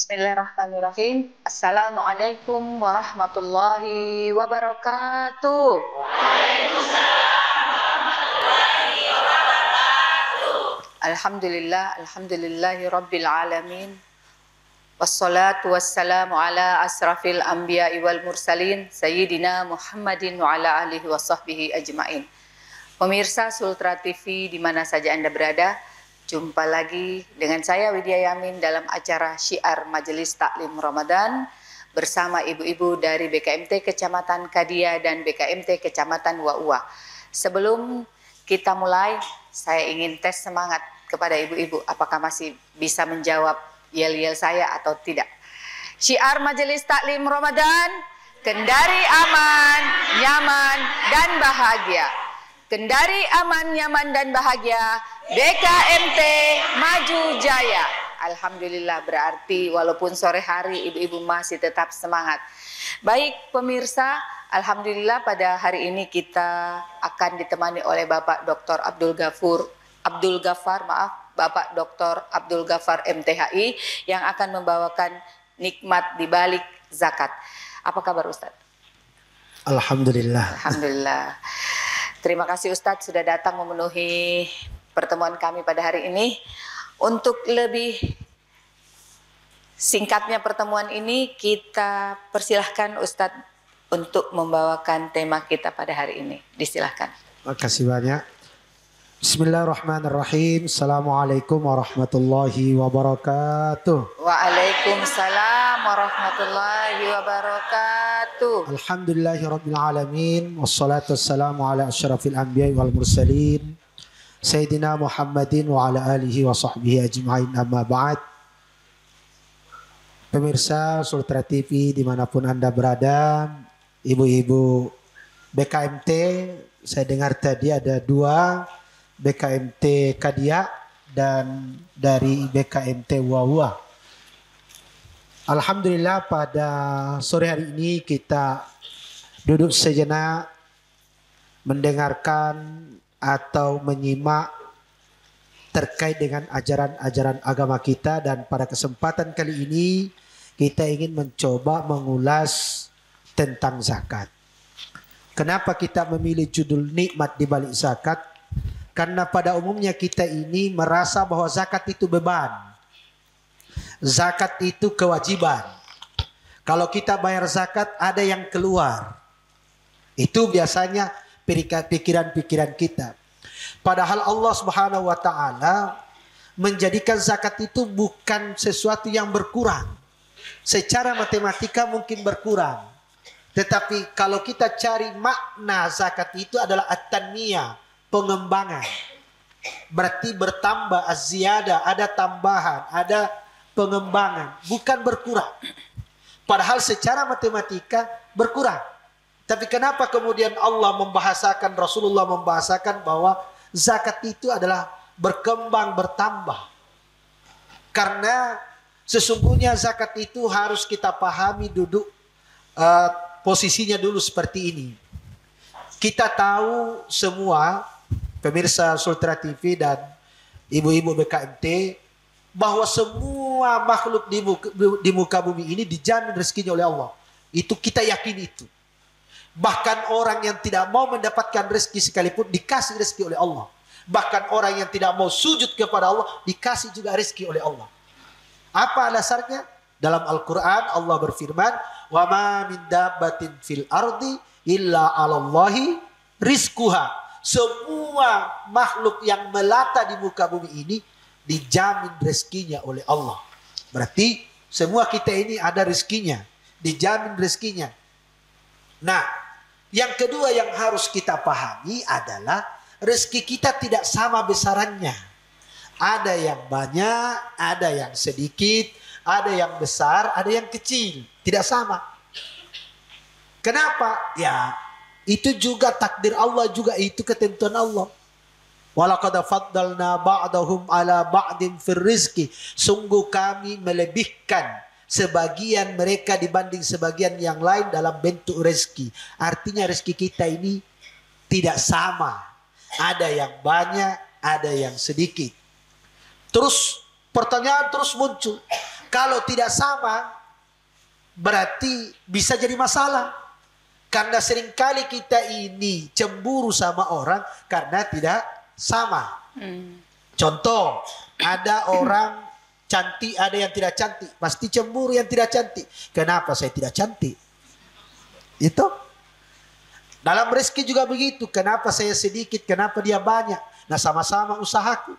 Bismillahirrahmanirrahim. Assalamualaikum warahmatullahi wabarakatuh. Alhamdulillahi rabbil alamin. Wassalatu wassalamu ala asrafil anbiya'i wal mursalin Sayyidina Muhammadin wa ala alihi wa sahbihi ajma'in. Pemirsa Sultra TV di mana saja Anda berada, jumpa lagi dengan saya Widya Yamin dalam acara Syiar Majelis Taklim Ramadan bersama ibu-ibu dari BKMT Kecamatan Kadia dan BKMT Kecamatan Wa'ua. Sebelum kita mulai, saya ingin tes semangat kepada ibu-ibu, apakah masih bisa menjawab yel-yel saya atau tidak. Syiar Majelis Taklim Ramadan, kendari aman, nyaman, dan bahagia. Kendari aman, nyaman, dan bahagia, BKMT Maju Jaya. Alhamdulillah, berarti walaupun sore hari ibu-ibu masih tetap semangat. Baik pemirsa, alhamdulillah pada hari ini kita akan ditemani oleh Bapak Dr. Bapak Dr. Abdul Ghaffar MTHI yang akan membawakan nikmat di balik zakat. Apa kabar Ustadz? Alhamdulillah. Alhamdulillah. Terima kasih Ustadz sudah datang memenuhi pertemuan kami pada hari ini. Untuk lebih singkatnya pertemuan ini, kita persilahkan Ustadz untuk membawakan tema kita pada hari ini. Disilahkan. Terima kasih banyak. Bismillahirrahmanirrahim. Assalamualaikum warahmatullahi wabarakatuh. Waalaikumsalam warahmatullahi wabarakatuh. Alhamdulillahirabbil alamin wassalatu wassalamu ala asyrafil anbiya'i wal mursalin Sayyidina Muhammadin wa ala alihi wa sahbihi ajma'in, amma ba'd. Pemirsa Sultra TV dimanapun Anda berada, ibu-ibu BKMT, saya dengar tadi ada dua, BKMT Kadia dan dari BKMT Wa'ua. Alhamdulillah pada sore hari ini kita duduk sejenak mendengarkan atau menyimak terkait dengan ajaran-ajaran agama kita, dan pada kesempatan kali ini kita ingin mencoba mengulas tentang zakat. Kenapa kita memilih judul nikmat di balik zakat? Karena pada umumnya kita ini merasa bahwa zakat itu beban. Zakat itu kewajiban. Kalau kita bayar zakat ada yang keluar. Itu biasanya pikiran-pikiran kita. Padahal Allah Subhanahu wa taala menjadikan zakat itu bukan sesuatu yang berkurang. Secara matematika mungkin berkurang. Tetapi kalau kita cari makna zakat itu adalah at-tanmiyah, pengembangan. Berarti bertambah, az-ziyadah, ada tambahan, ada pengembangan, bukan berkurang. Padahal secara matematika berkurang. Tapi kenapa kemudian Allah membahasakan, Rasulullah membahasakan bahwa zakat itu adalah berkembang, bertambah? Karena sesungguhnya zakat itu harus kita pahami duduk posisinya dulu seperti ini. Kita tahu semua, pemirsa Sultra TV dan ibu-ibu BKMT, bahwa semua makhluk di muka bumi ini dijamin rezekinya oleh Allah. Itu kita yakin itu. Bahkan orang yang tidak mau mendapatkan rezeki sekalipun dikasih rezeki oleh Allah. Bahkan orang yang tidak mau sujud kepada Allah dikasih juga rezeki oleh Allah. Apa dasarnya? Dalam Al-Quran Allah berfirman, wa ma min dabbatin fil ardi illa 'alallahi rizquha. Semua makhluk yang melata di muka bumi ini dijamin rezekinya oleh Allah. Berarti semua kita ini ada rezekinya, dijamin rezekinya. Nah, yang kedua yang harus kita pahami adalah rezeki kita tidak sama besarannya. Ada yang banyak, ada yang sedikit, ada yang besar, ada yang kecil. Tidak sama. Kenapa? Ya, itu juga takdir Allah, juga itu ketentuan Allah. Walaqad faddalna ba'dahum ala ba'din fir rizqi. Sungguh kami melebihkan sebagian mereka dibanding sebagian yang lain dalam bentuk rezeki. Artinya rezeki kita ini tidak sama. Ada yang banyak, ada yang sedikit. Terus pertanyaan terus muncul. Kalau tidak sama, berarti bisa jadi masalah. Karena seringkali kita ini cemburu sama orang karena tidak sama. Contoh, ada orang cantik, ada yang tidak cantik. Pasti cemburu yang tidak cantik. Kenapa saya tidak cantik? Itu. Dalam rezeki juga begitu. Kenapa saya sedikit, kenapa dia banyak? Nah, sama-sama usahaku.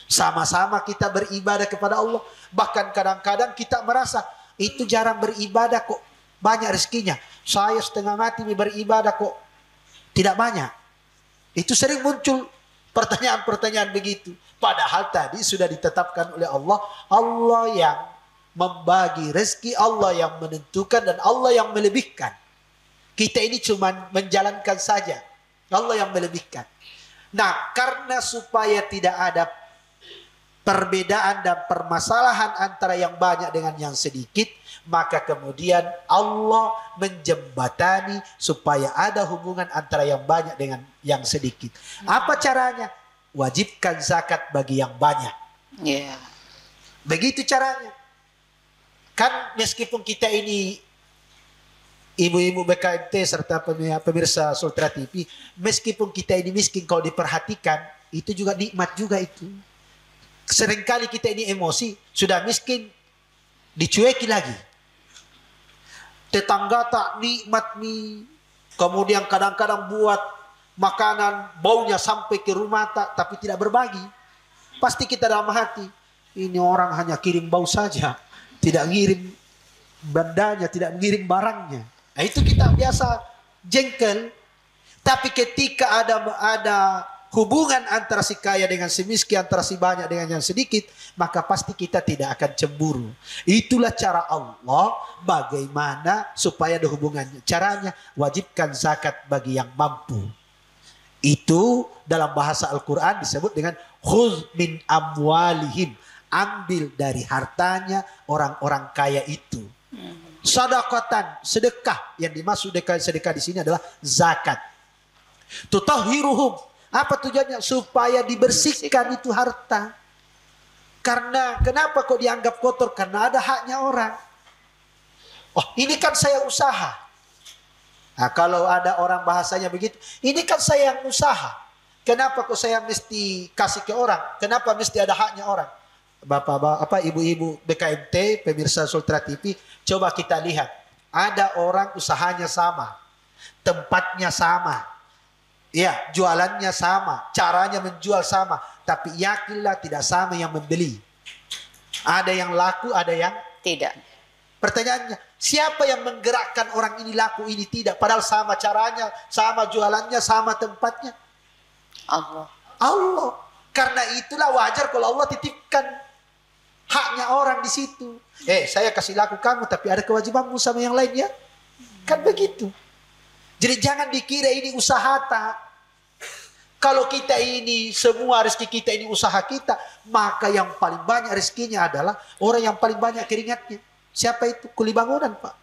Sama-sama kita beribadah kepada Allah. Bahkan kadang-kadang kita merasa, itu jarang beribadah kok banyak rezekinya. Saya setengah mati beribadah kok tidak banyak. Itu sering muncul pertanyaan-pertanyaan begitu. Padahal tadi sudah ditetapkan oleh Allah. Allah yang membagi rezeki, Allah yang menentukan, dan Allah yang melebihkan. Kita ini cuma menjalankan saja. Allah yang melebihkan. Nah, karena supaya tidak ada perbedaan dan permasalahan antara yang banyak dengan yang sedikit, maka kemudian Allah menjembatani supaya ada hubungan antara yang banyak dengan yang sedikit. Apa caranya? Wajibkan zakat bagi yang banyak. Begitu caranya. Kan meskipun kita ini ibu-ibu BKMT serta pemirsa Sultra TV, meskipun kita ini miskin, kalau diperhatikan itu juga nikmat juga itu. Seringkali kita ini emosi, sudah miskin dicueki lagi. Tetangga tak nikmat nih, kemudian kadang-kadang buat makanan baunya sampai ke rumah tapi tidak berbagi. Pasti kita dalam hati, ini orang hanya kirim bau saja, tidak ngirim bandanya, tidak mengirim barangnya. Nah, itu kita biasa jengkel. Tapi ketika ada hubungan antara si kaya dengan si miskin, antara si banyak dengan yang sedikit, maka pasti kita tidak akan cemburu. Itulah cara Allah bagaimana supaya ada hubungannya. Caranya wajibkan zakat bagi yang mampu. Itu dalam bahasa Al-Quran disebut dengan khudz min amwalihim. Ambil dari hartanya orang-orang kaya itu. Sedekatan, sedekah. Yang dimaksud sedekah di sini adalah zakat. Tutahhiruhum. Apa tujuannya? Supaya dibersihkan itu harta. Karena kenapa kok dianggap kotor? Karena ada haknya orang. Oh, ini kan saya usaha. Nah, kalau ada orang bahasanya begitu, ini kan saya yang usaha. Kenapa kok saya mesti kasih ke orang? Kenapa mesti ada haknya orang? Bapak, ibu-ibu BKMT, pemirsa Sultra TV, coba kita lihat. Ada orang usahanya sama, tempatnya sama, ya, jualannya sama, caranya menjual sama, tapi yakinlah tidak sama yang membeli. Ada yang laku, ada yang tidak. Pertanyaannya, siapa yang menggerakkan orang ini laku, ini tidak? Padahal sama caranya, sama jualannya, sama tempatnya. Allah. Allah. Karena itulah wajar kalau Allah titipkan haknya orang di situ. Saya kasih laku kamu, tapi ada kewajibanmu sama yang lain ya. Kan begitu. Jadi jangan dikira ini usaha tak. Kalau kita ini, semua rezeki kita ini usaha kita, maka yang paling banyak rezekinya adalah orang yang paling banyak keringatnya. Siapa itu? Kuli bangunan, Pak.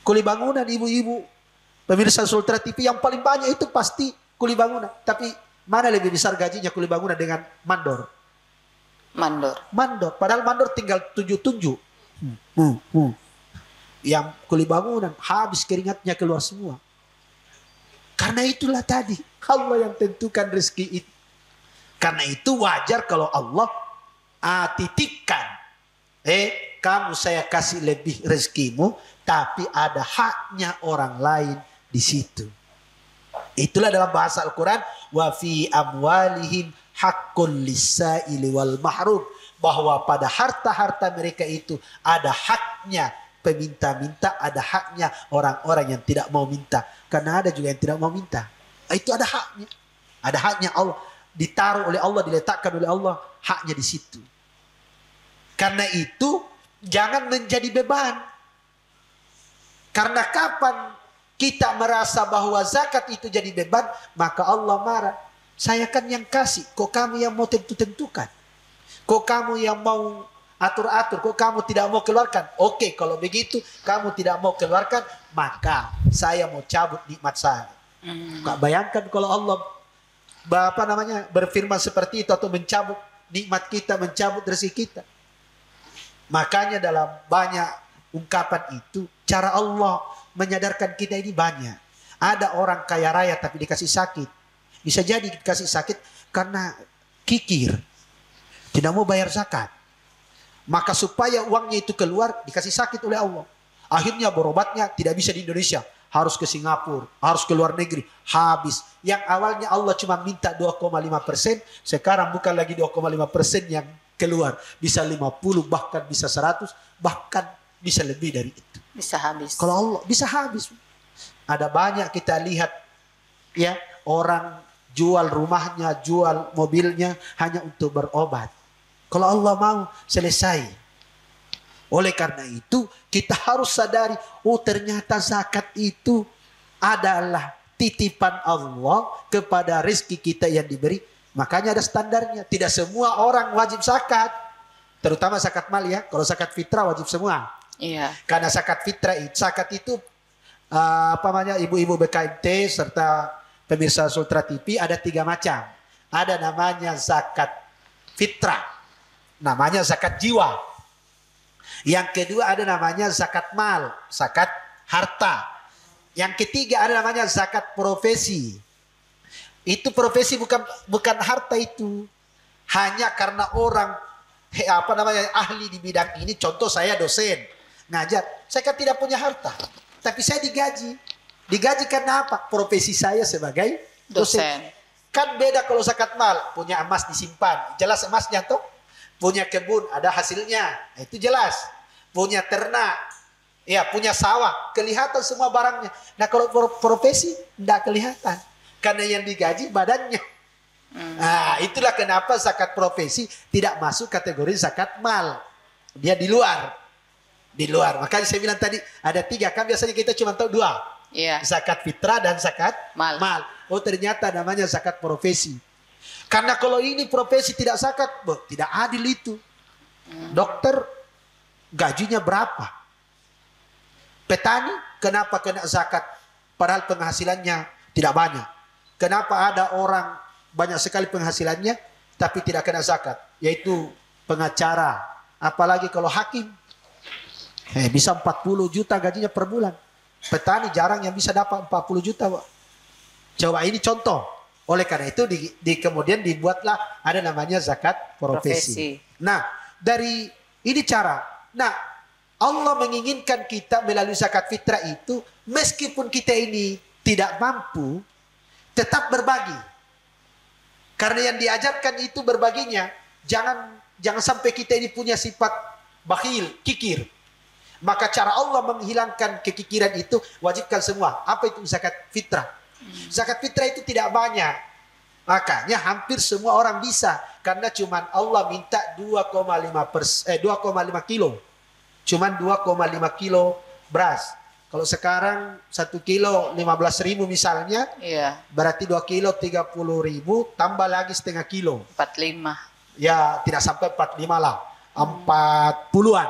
Kuli bangunan, ibu-ibu pemirsa Sultra TV, yang paling banyak itu pasti kuli bangunan. Tapi mana lebih besar gajinya kuli bangunan dengan mandor? Mandor. Padahal mandor tinggal tunjuk-tunjuk. Yang kuli bangunan habis keringatnya keluar semua. Karena itulah tadi Allah yang tentukan rezeki itu. Karena itu wajar kalau Allah titipkan. Kamu saya kasih lebih rezekimu, tapi ada haknya orang lain di situ. Itulah dalam bahasa Al-Quran, wa fi amwalihim haqqul lis-sa'ili wal mahrum, bahwa pada harta-harta mereka itu ada haknya peminta-minta, ada haknya orang-orang yang tidak mau minta. Karena ada juga yang tidak mau minta. Itu ada haknya. Ada haknya Allah. Ditaruh oleh Allah, diletakkan oleh Allah haknya di situ. Karena itu jangan menjadi beban. Karena kapan kita merasa bahwa zakat itu jadi beban, maka Allah marah. Saya kan yang kasih, kok kamu yang mau tentukan? Kok kamu yang mau atur-atur? Kok kamu tidak mau keluarkan? Oke, kalau begitu kamu tidak mau keluarkan, maka saya mau cabut nikmat saya. Kak, bayangkan kalau Allah berfirman seperti itu, atau mencabut nikmat kita, mencabut rezeki kita. Makanya dalam banyak ungkapan itu, cara Allah menyadarkan kita ini banyak. Ada orang kaya raya tapi dikasih sakit. Bisa jadi dikasih sakit karena kikir. Tidak mau bayar zakat. Maka supaya uangnya itu keluar, dikasih sakit oleh Allah. Akhirnya berobatnya tidak bisa di Indonesia. Harus ke Singapura, harus ke luar negeri. Habis. Yang awalnya Allah cuma minta 2,5%. Sekarang bukan lagi 2,5% yang keluar. Bisa 50, bahkan bisa 100. Bahkan bisa lebih dari itu. Bisa habis. Kalau Allah bisa habis. Ada banyak kita lihat ya, orang jual rumahnya, jual mobilnya hanya untuk berobat. Kalau Allah mau selesai. Oleh karena itu kita harus sadari, oh ternyata zakat itu adalah titipan Allah kepada rezeki kita yang diberi. Makanya ada standarnya. Tidak semua orang wajib zakat. Terutama zakat mal ya. Kalau zakat fitrah wajib semua. Iya. Karena zakat fitrah itu, zakat itu ibu-ibu BKMT serta pemirsa Sultra TV ada 3 macam. Ada namanya zakat fitrah, namanya zakat jiwa. Yang kedua ada namanya zakat mal, zakat harta. Yang ketiga ada namanya zakat profesi. Itu profesi bukan harta itu. Hanya karena orang ahli di bidang ini. Contoh saya dosen ngajar, saya kan tidak punya harta, tapi saya digaji. Digaji karena apa? Profesi saya sebagai dosen. Kan beda kalau zakat mal, punya emas disimpan, jelas emasnya tuh. Punya kebun, ada hasilnya, itu jelas. Punya ternak, ya punya sawah, kelihatan semua barangnya. Nah kalau profesi tidak kelihatan, karena yang digaji badannya. Nah itulah kenapa zakat profesi tidak masuk kategori zakat mal. Dia di luar. Di luar. Makanya saya bilang tadi ada 3. Kan biasanya kita cuma tahu 2. Iya. Zakat fitrah dan zakat mal. Oh ternyata namanya zakat profesi. Karena kalau ini profesi tidak zakat, tidak adil itu. Dokter gajinya berapa? Petani kenapa kena zakat? Padahal penghasilannya tidak banyak. Kenapa ada orang banyak sekali penghasilannya tapi tidak kena zakat? Yaitu pengacara. Apalagi kalau hakim. Bisa 40 juta gajinya per bulan. Petani jarang yang bisa dapat 40 juta. Coba ini contoh. Oleh karena itu kemudian dibuatlah ada namanya zakat profesi. Nah dari ini cara. Nah Allah menginginkan kita melalui zakat fitrah itu. Meskipun kita ini tidak mampu, tetap berbagi. Karena yang diajarkan itu berbaginya. Jangan sampai kita ini punya sifat bakhil, kikir. Maka cara Allah menghilangkan kekikiran itu, wajibkan semua. Apa itu zakat fitrah? Zakat fitrah itu tidak banyak. Makanya hampir semua orang bisa. Karena cuman Allah minta 2,5 kilo. Cuman 2,5 kilo beras. Kalau sekarang 1 kilo 15.000 misalnya. Iya. Berarti 2 kilo 30.000. Tambah lagi setengah kilo. 45. Ya tidak sampai 45 lah. 40-an.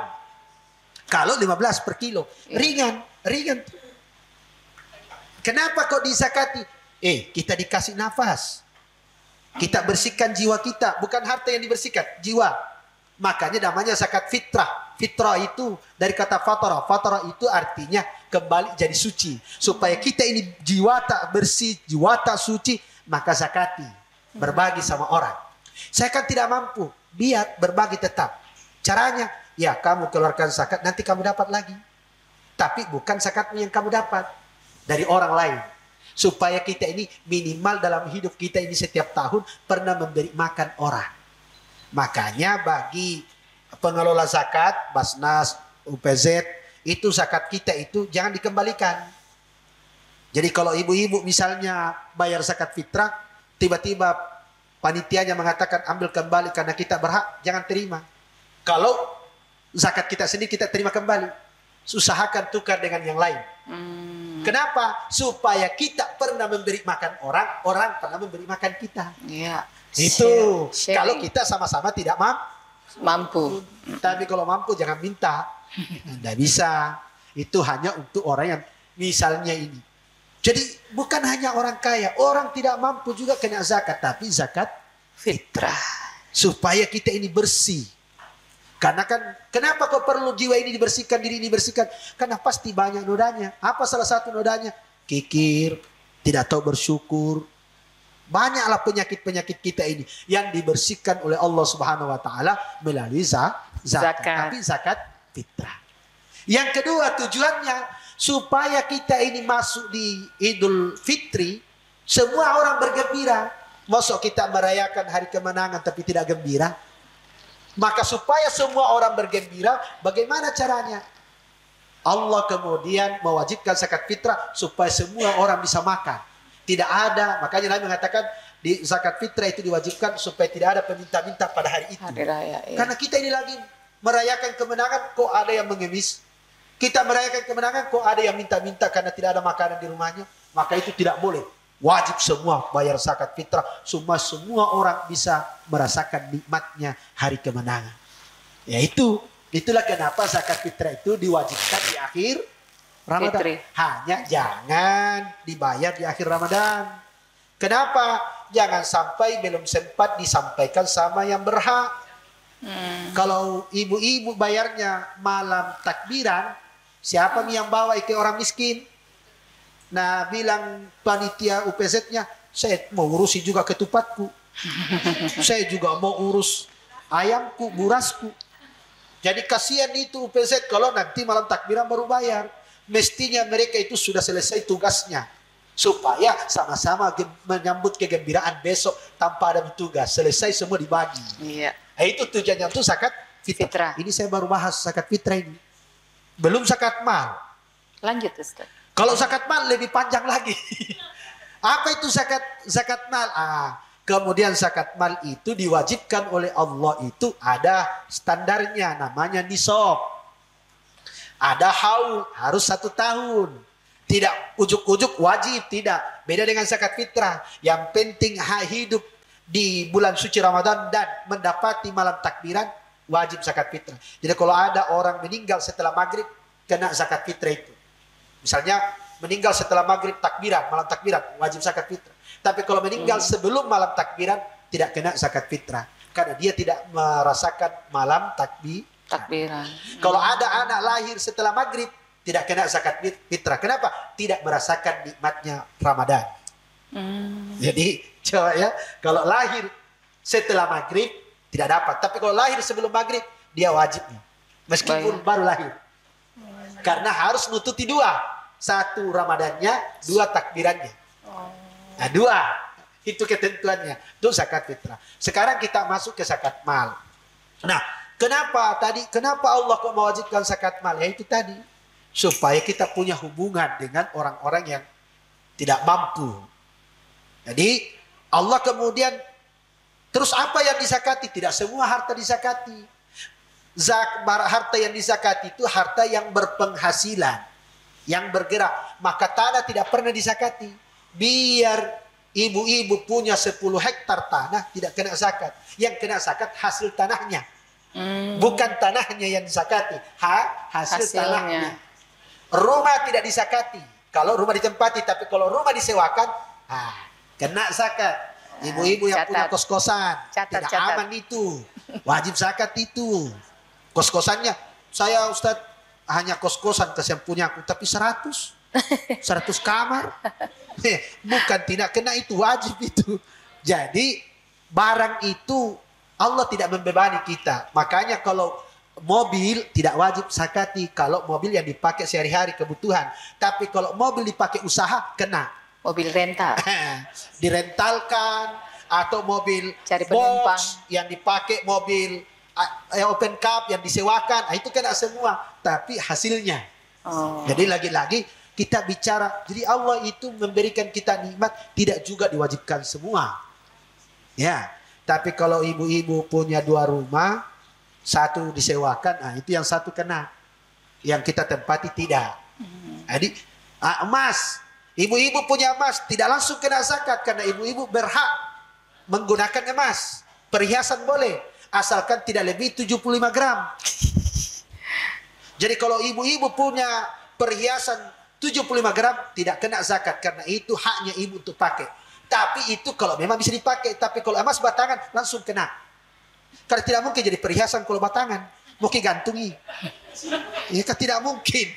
Kalau 15 per kilo. Ringan. Kenapa kok disakati? Kita dikasih nafas. Kita bersihkan jiwa kita. Bukan harta yang dibersihkan. Jiwa. Makanya namanya zakat fitrah. Fitrah itu dari kata fatarah. Fatarah itu artinya kembali jadi suci. Supaya kita ini jiwa tak bersih. Jiwa tak suci. Maka zakati. Berbagi sama orang. Saya kan tidak mampu. Biar berbagi tetap. Caranya. Ya kamu keluarkan zakat, nanti kamu dapat lagi. Tapi bukan zakatmu yang kamu dapat. Dari orang lain. Supaya kita ini minimal dalam hidup kita ini setiap tahun pernah memberi makan orang. Makanya bagi pengelola zakat, Basnas, UPZ, itu zakat kita itu jangan dikembalikan. Jadi kalau ibu-ibu misalnya bayar zakat fitrah, tiba-tiba panitianya mengatakan ambil kembali karena kita berhak, jangan terima. Kalau zakat kita sendiri kita terima kembali. Usahakan tukar dengan yang lain. Kenapa? Supaya kita pernah memberi makan orang, orang pernah memberi makan kita. Iya. Itu. Sharing. Kalau kita sama-sama tidak mampu. Tapi kalau mampu jangan minta. Tidak bisa. Itu hanya untuk orang yang misalnya ini. Jadi bukan hanya orang kaya. Orang tidak mampu juga kena zakat. Tapi zakat Fitrah. supaya kita ini bersih. Karena kan, kenapa kok perlu jiwa ini dibersihkan, diri ini dibersihkan? Karena pasti banyak nodanya. Apa salah satu nodanya? Kikir, tidak tahu bersyukur. Banyaklah penyakit-penyakit kita ini yang dibersihkan oleh Allah Subhanahu wa taala melalui zakat. Tapi zakat fitrah. Yang kedua tujuannya supaya kita ini masuk di Idul Fitri, semua orang bergembira. Masuk kita merayakan hari kemenangan tapi tidak gembira? Maka supaya semua orang bergembira, bagaimana caranya? Allah kemudian mewajibkan zakat fitrah supaya semua orang bisa makan. Tidak ada, makanya Nabi mengatakan di zakat fitrah itu diwajibkan supaya tidak ada peminta-minta pada hari itu. Hari raya, ya. Karena kita ini lagi merayakan kemenangan, kok ada yang mengemis. Kita merayakan kemenangan, kok ada yang minta-minta karena tidak ada makanan di rumahnya. Maka itu tidak boleh. Wajib semua bayar zakat fitrah. Semua orang bisa merasakan nikmatnya hari kemenangan. Ya itulah kenapa zakat fitrah itu diwajibkan di akhir Ramadan. Fitri. Hanya jangan dibayar di akhir Ramadan. Kenapa? Jangan sampai belum sempat disampaikan sama yang berhak. Kalau ibu-ibu bayarnya malam takbiran, siapa nih yang bawa ke orang miskin? Nah, bilang panitia UPZ-nya, saya mau urusi juga ketupatku. Saya juga mau urus ayamku, burasku. Jadi kasihan itu UPZ kalau nanti malam takbiran baru bayar. Mestinya mereka itu sudah selesai tugasnya. Supaya sama-sama menyambut kegembiraan besok tanpa ada tugas. Selesai semua dibagi. Iya. Nah, itu tujuannya itu zakat fitrah. Ini saya baru bahas zakat fitrah ini. Belum zakat mal. Lanjut Ustaz. Kalau zakat mal lebih panjang lagi. Apa itu zakat mal? Kemudian zakat mal itu diwajibkan oleh Allah itu ada standarnya, namanya nisab. Ada haul, harus 1 tahun. Tidak ujuk-ujuk wajib, tidak. Beda dengan zakat fitrah. Yang penting hidup di bulan suci Ramadan dan mendapati malam takbiran, wajib zakat fitrah. Jadi kalau ada orang meninggal setelah maghrib, kena zakat fitrah itu. Misalnya meninggal setelah maghrib takbiran, malam takbiran, wajib zakat fitrah. Tapi kalau meninggal sebelum malam takbiran, tidak kena zakat fitrah. Karena dia tidak merasakan malam takbiran. Kalau ada anak lahir setelah maghrib, tidak kena zakat fitrah. Kenapa? Tidak merasakan nikmatnya Ramadan. Jadi coba ya, kalau lahir setelah maghrib tidak dapat. Tapi kalau lahir sebelum maghrib, dia wajib. Meskipun baru lahir. Karena harus nututi 2. 1 Ramadannya, 2 takbirannya. Nah 2. Itu ketentuannya. Itu zakat fitrah. Sekarang kita masuk ke zakat mal. Nah, kenapa Allah kok mewajibkan zakat mal? Ya itu tadi. Supaya kita punya hubungan dengan orang-orang yang tidak mampu. Jadi Allah kemudian, terus apa yang disakati? Tidak semua harta disakati. Harta yang disakati itu harta yang berpenghasilan, yang bergerak. Maka tanah tidak pernah disakati. Biar ibu-ibu punya 10 hektar tanah, tidak kena zakat. Yang kena zakat hasil tanahnya. Bukan tanahnya yang disakati, hasil tanahnya. Rumah tidak disakati. Kalau rumah ditempati, tapi kalau rumah disewakan, kena zakat. Ibu-ibu yang punya kos-kosan, tidak aman itu. Wajib zakat itu. Kos-kosannya, saya Ustaz hanya kos-kosan yang punya aku, tapi 100 kamar. Bukan tidak kena itu, wajib itu. Jadi barang itu Allah tidak membebani kita. Makanya kalau mobil tidak wajib zakati kalau mobil yang dipakai sehari-hari kebutuhan. Tapi kalau mobil dipakai usaha kena. Mobil rental. Direntalkan atau mobil cari penumpang box yang dipakai, mobil open cup yang disewakan, itu kena semua. Tapi hasilnya. Jadi lagi-lagi kita bicara. Jadi Allah itu memberikan kita nikmat tidak juga diwajibkan semua. Ya. Tapi kalau ibu-ibu punya 2 rumah, 1 disewakan, itu yang 1 kena. Yang kita tempati tidak. Jadi emas, ibu-ibu punya emas tidak langsung kena zakat karena ibu-ibu berhak menggunakan emas. Perhiasan boleh, asalkan tidak lebih 75 gram. Jadi kalau ibu-ibu punya perhiasan 75 gram tidak kena zakat karena itu haknya ibu untuk pakai. Tapi itu kalau memang bisa dipakai. Tapi kalau emas batangan langsung kena. Karena tidak mungkin jadi perhiasan kalau batangan. Mungkin gantungi. Ya kan tidak mungkin.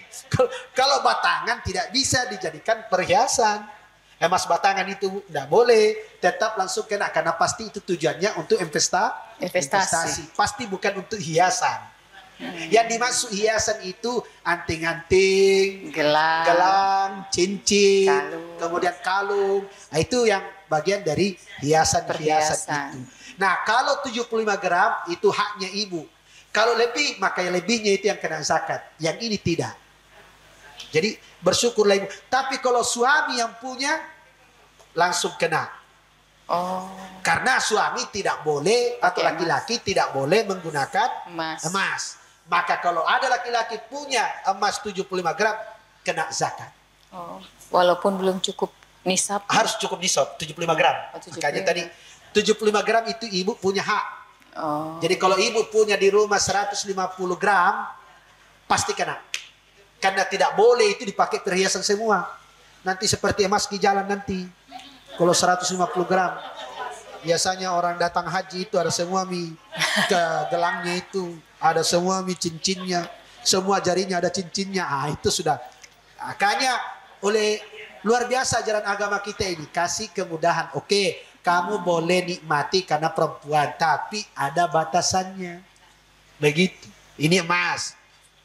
Kalau batangan tidak bisa dijadikan perhiasan. Emas batangan itu tidak boleh. Tetap langsung kena. Karena pasti itu tujuannya untuk investasi. Pasti bukan untuk hiasan. Yang dimaksud hiasan itu anting-anting, gelang, cincin, kemudian kalung. Nah, itu yang bagian dari hiasan itu. Nah, kalau 75 gram itu haknya ibu. Kalau lebih, maka yang lebihnya itu yang kena zakat. Yang ini tidak. Jadi bersyukurlah ibu. Tapi kalau suami yang punya, langsung kena. Karena suami tidak boleh, atau laki-laki tidak boleh menggunakan emas. Maka kalau ada laki-laki punya emas 75 gram, kena zakat. Walaupun belum cukup nisab. Harus cukup nisab, 75 gram. Makanya tadi 75 gram itu ibu punya hak. Jadi kalau ibu punya di rumah 150 gram, pasti kena. Karena tidak boleh itu dipakai perhiasan semua. Nanti seperti emas di jalan nanti. Kalau 150 gram. Biasanya orang datang haji itu ada semua ke gelangnya itu. Ada semua cincinnya. Semua jarinya ada cincinnya. Itu sudah. Makanya oleh luar biasa ajaran agama kita ini. Kasih kemudahan. Oke, kamu boleh nikmati karena perempuan. Tapi ada batasannya. Begitu. Ini emas.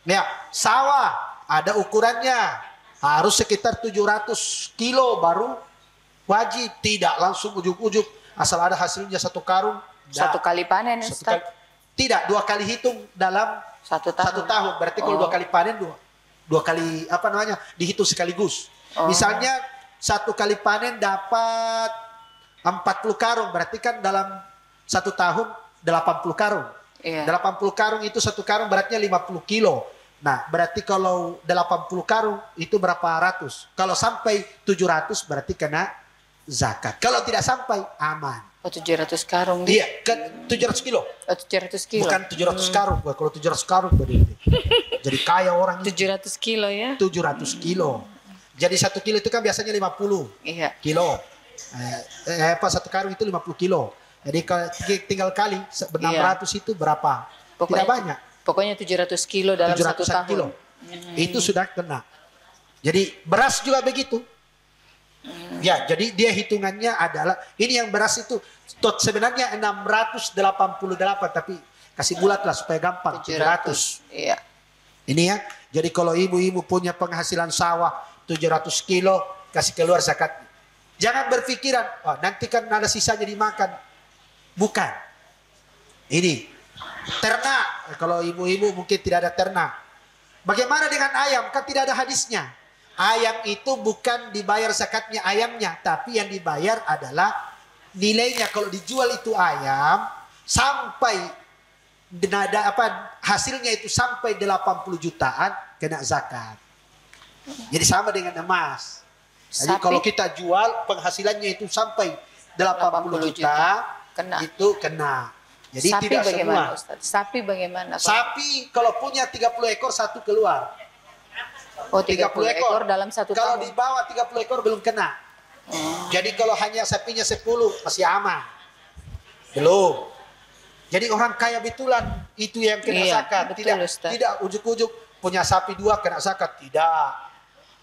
Ya, sawah ada ukurannya. Harus sekitar 700 kilo baru wajib. Tidak langsung ujuk-ujuk. Asal ada hasilnya 1 karung. Satu kali panen, Ustaz? Tidak, 2 kali hitung dalam 1 tahun. Berarti kalau 2 kali panen, 2 kali dihitung sekaligus. Misalnya 1 kali panen dapat 40 karung. Berarti kan dalam 1 tahun 80 karung. 80 karung itu 1 karung beratnya 50 kilo. Nah, berarti kalau 80 karung itu berapa ratus? Kalau sampai 700 berarti kena zakat. Kalau tidak sampai, aman. 700 karung. Iya, kan 700 kilo. 700 kilo. Bukan 700 karung. Kalau 700 karung jadi kaya orang. 700 kilo ya. 700 kilo. Jadi 1 kilo itu kan biasanya 50 kilo. 1 karung itu 50 kilo. Jadi kalau tinggal kali 600 itu berapa? Tidak banyak. Pokoknya 700 kilo dalam 1 tahun. Kilo. Itu sudah kena. Jadi beras juga begitu. Ya, jadi dia hitungannya adalah ini yang beras itu sebenarnya 688 tapi kasih bulat lah supaya gampang 700. Iya. Ini ya. Jadi kalau ibu-ibu punya penghasilan sawah 700 kilo kasih keluar zakat. Jangan berpikiran, nanti kan ada sisanya dimakan. Bukan. Ini ternak. Kalau ibu-ibu mungkin tidak ada ternak. Bagaimana dengan ayam? Kan tidak ada hadisnya. Ayam itu bukan dibayar zakatnya ayamnya, tapi yang dibayar adalah nilainya. Kalau dijual itu ayam sampai hasilnya itu sampai 80 jutaan kena zakat. Jadi sama dengan emas. Jadi kalau kita jual penghasilannya itu sampai 80 juta itu kena. Jadi sapi tidak bagaimana, semua. Ustaz? Sapi bagaimana? Sapi kalau punya 30 ekor 1 keluar. 30 ekor dalam 1 tahun. Kalau di bawah 30 ekor belum kena. Jadi kalau hanya sapinya 10 masih aman. Belum. Jadi orang kaya betulan itu yang kena zakat. Tidak ujuk-ujuk punya sapi 2 kena zakat. Tidak.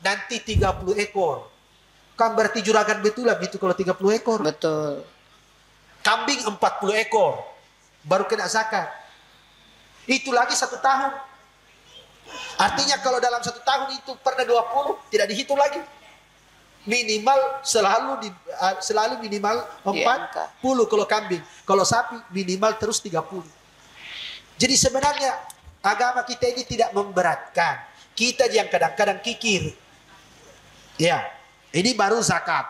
Nanti 30 ekor. Kan berarti juragan betulan itu kalau 30 ekor. Betul. Kambing 40 ekor. Baru kena zakat. Itu lagi 1 tahun. Artinya kalau dalam 1 tahun itu pernah 20 tidak dihitung lagi. Minimal selalu minimal 40 kalau kambing. Kalau sapi minimal terus 30. Jadi sebenarnya agama kita ini tidak memberatkan. Kita yang kadang-kadang kikir. Ya, ini baru zakat.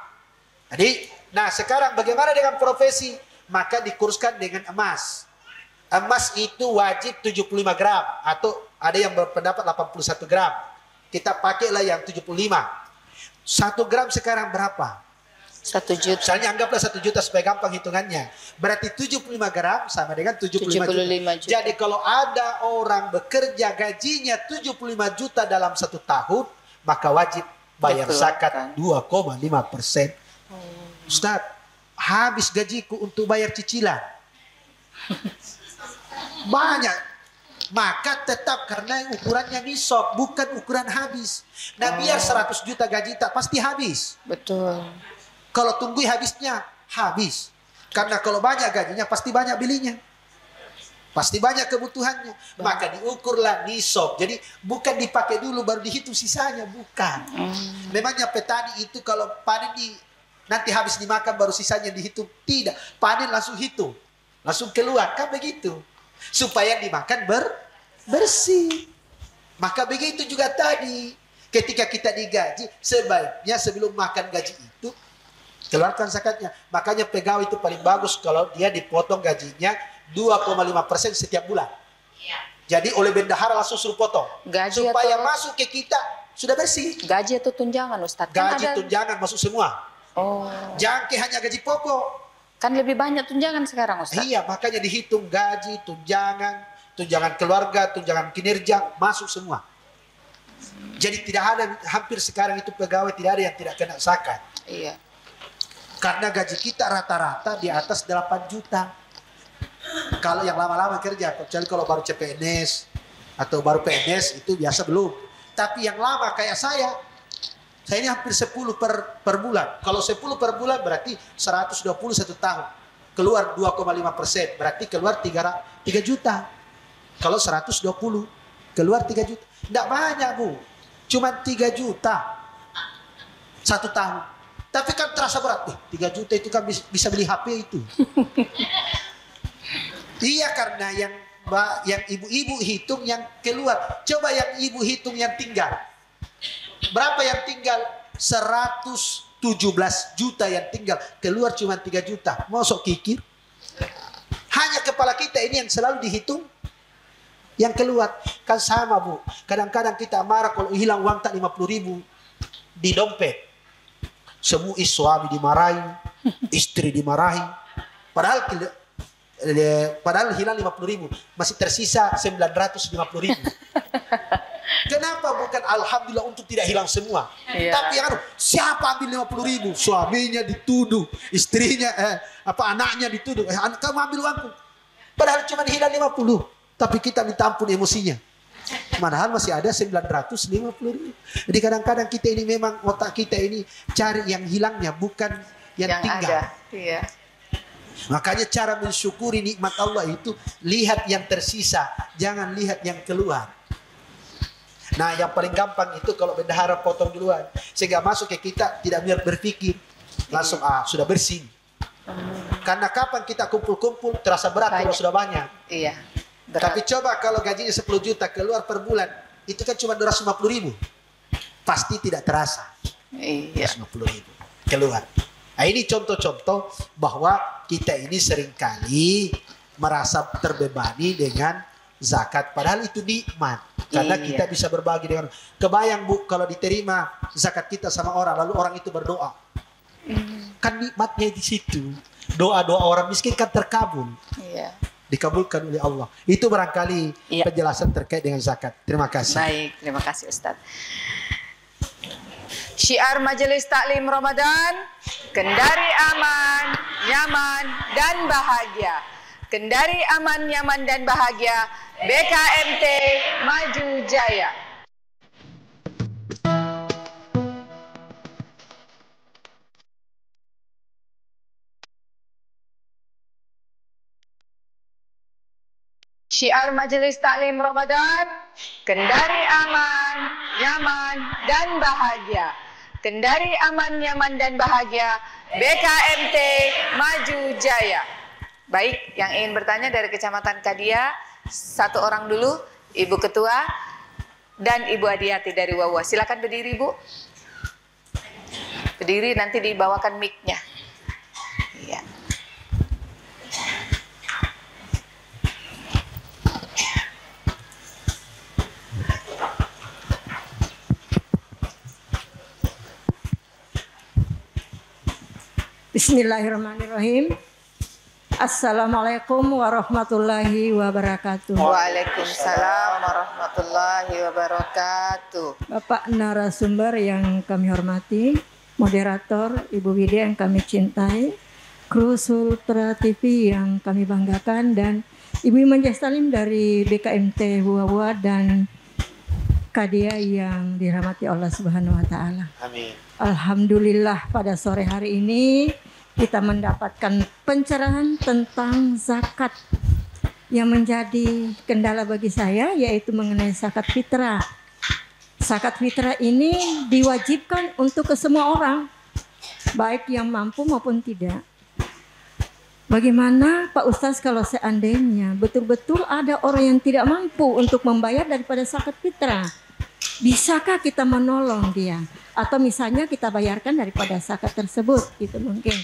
Jadi, nah sekarang bagaimana dengan profesi? Maka dikurskan dengan emas. Emas itu wajib 75 gram atau ada yang berpendapat 81 gram. Kita pakailah yang 75. 1 gram sekarang berapa? 1 juta. Misalnya anggaplah 1 juta supaya gampang hitungannya. Berarti 75 gram sama dengan 75 juta. Jadi kalau ada orang bekerja gajinya 75 juta dalam 1 tahun, maka wajib bayar zakat 2,5%. Ustaz, habis gajiku untuk bayar cicilan. Banyak. Maka tetap karena ukurannya nisab, bukan ukuran habis. Nah biar 100 juta gaji tak pasti habis. Betul. Kalau tunggu habisnya habis. Karena kalau banyak gajinya pasti banyak belinya. Pasti banyak kebutuhannya. Maka diukurlah nisab. Jadi bukan dipakai dulu baru dihitung sisanya. Bukan. Memangnya petani itu kalau panen nanti habis dimakan baru sisanya dihitung. Tidak. Panen langsung hitung. Langsung keluar. Kan begitu. Supaya dimakan bersih. Maka begitu juga tadi. Ketika kita digaji, sebaiknya sebelum makan gaji itu, keluarkan zakatnya. Makanya pegawai itu paling bagus kalau dia dipotong gajinya 2,5% setiap bulan. Jadi oleh bendahara langsung suruh potong. Gaji supaya atau masuk ke kita sudah bersih. gaji atau tunjangan, Ustadz? Gaji tunjangan masuk semua. Oh. Jangan hanya gaji pokok. Kan lebih banyak tunjangan sekarang, Ustadz. Iya, makanya dihitung gaji, tunjangan keluarga, tunjangan kinerja, masuk semua. Jadi tidak ada, hampir sekarang itu pegawai tidak ada yang tidak kena zakat. Iya. Karena gaji kita rata-rata di atas 8 juta. Kalau yang lama-lama kerja, kecuali kalau baru CPNS atau baru PNS itu biasa belum. Tapi yang lama kayak saya ini hampir 10 per bulan. Kalau 10 per bulan berarti 121 tahun. Keluar 2,5%. Berarti keluar 3 juta. Kalau 120 keluar 3 juta. Tidak banyak, Bu. Cuma 3 juta. 1 tahun. Tapi kan terasa berat. 3 juta itu kan bisa beli HP itu. Iya, karena yang ibu-ibu hitung yang keluar. Coba yang ibu hitung yang tinggal. Berapa yang tinggal? 117 juta yang tinggal. Keluar cuma 3 juta. Mosok kikir? Hanya kepala kita ini yang selalu dihitung. Yang keluar. Kan sama, Bu. Kadang-kadang kita marah kalau hilang uang tak 50 ribu di dompet. Semua suami dimarahi. Istri dimarahi. Padahal hilang 50 ribu. Masih tersisa 950 ribu. Kenapa bukan alhamdulillah untuk tidak hilang semua? Iya. Tapi yang siapa ambil 50 ribu? Suaminya dituduh, istrinya, anaknya dituduh. Kamu ambil uangku. Padahal cuma hilang 50. Tapi kita minta ampun emosinya. Padahal masih ada 950 ribu. Jadi kadang-kadang kita ini memang otak kita ini cari yang hilangnya bukan yang tinggal. Ada. Iya. Makanya cara mensyukuri nikmat Allah itu lihat yang tersisa, jangan lihat yang keluar. Nah, yang paling gampang itu kalau bendahara potong duluan, sehingga masuk ke kita tidak berpikir, langsung sudah bersih. Karena kapan kita kumpul-kumpul terasa berat kalau sudah banyak. Iya. Berat. Tapi coba kalau gajinya 10 juta keluar per bulan, itu kan cuma 250 ribu. Pasti tidak terasa. Iya. 250 ribu keluar. Nah, ini contoh-contoh bahwa kita ini seringkali merasa terbebani dengan zakat. Padahal itu nikmat. Karena kita bisa berbagi dengan. Kebayang, Bu, kalau diterima zakat kita sama orang, lalu orang itu berdoa. Kan nikmatnya di situ. Doa-doa orang miskin kan terkabul. Iya. Dikabulkan oleh Allah. Itu barangkali penjelasan terkait dengan zakat. Terima kasih. Baik, terima kasih Ustadz. Syiar Majelis Taklim Ramadan, Kendari aman, nyaman, dan bahagia. Kendari aman, nyaman, dan bahagia. BKMT Maju Jaya. Syiar Majelis Taklim Ramadan, Kendari aman, nyaman, dan bahagia. Kendari aman, nyaman, dan bahagia. BKMT Maju Jaya. Baik, yang ingin bertanya dari Kecamatan Kadia, 1 orang dulu, Ibu Ketua dan Ibu Adiati dari Wawa. Silakan berdiri, Bu. Berdiri, nanti dibawakan mic-nya. Iya. Bismillahirrahmanirrahim. Assalamualaikum warahmatullahi wabarakatuh. Waalaikumsalam warahmatullahi wabarakatuh. Bapak narasumber yang kami hormati, moderator Ibu Widya yang kami cintai, kru Sultra TV yang kami banggakan, dan Ibu Iman Jastalim dari BKMT Huawa dan Kadia yang dirahmati Allah Subhanahu wa taala. Amin. Alhamdulillah pada sore hari ini kita mendapatkan pencerahan tentang zakat yang menjadi kendala bagi saya, yaitu mengenai zakat fitrah. Zakat fitrah ini diwajibkan untuk ke semua orang, baik yang mampu maupun tidak. Bagaimana Pak Ustadz kalau seandainya betul-betul ada orang yang tidak mampu untuk membayar daripada zakat fitrah? Bisakah kita menolong dia? Atau misalnya kita bayarkan daripada zakat tersebut, gitu mungkin.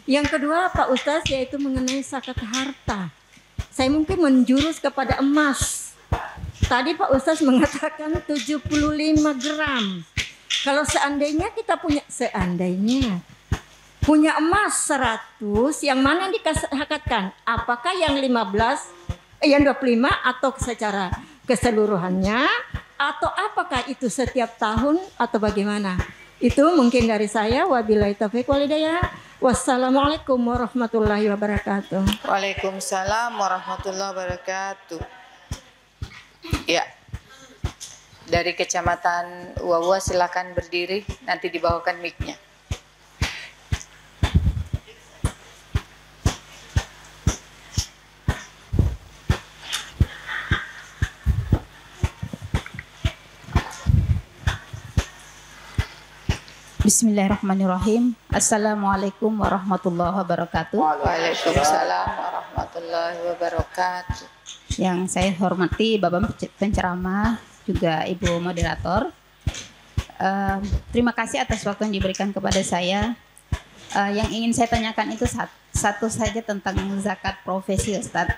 Yang kedua Pak Ustadz yaitu mengenai zakat harta. Saya mungkin menjurus kepada emas. Tadi Pak Ustadz mengatakan 75 gram. Kalau seandainya kita punya emas 100, yang mana yang dikasihkan? Apakah yang 25 atau secara keseluruhannya, atau apakah itu setiap tahun atau bagaimana? Itu mungkin dari saya. Wabillahi taufiq wal hidayah. Wassalamualaikum warahmatullahi wabarakatuh. Waalaikumsalam warahmatullahi wabarakatuh. Ya, dari Kecamatan Wawa silakan berdiri, nanti dibawakan mic-nya. Bismillahirrahmanirrahim. Assalamualaikum warahmatullahi wabarakatuh. Waalaikumsalam warahmatullahi wabarakatuh. Yang saya hormati Bapak penceramah, juga Ibu moderator. Terima kasih atas waktu yang diberikan kepada saya. Yang ingin saya tanyakan itu satu saja tentang zakat profesi, Ustadz.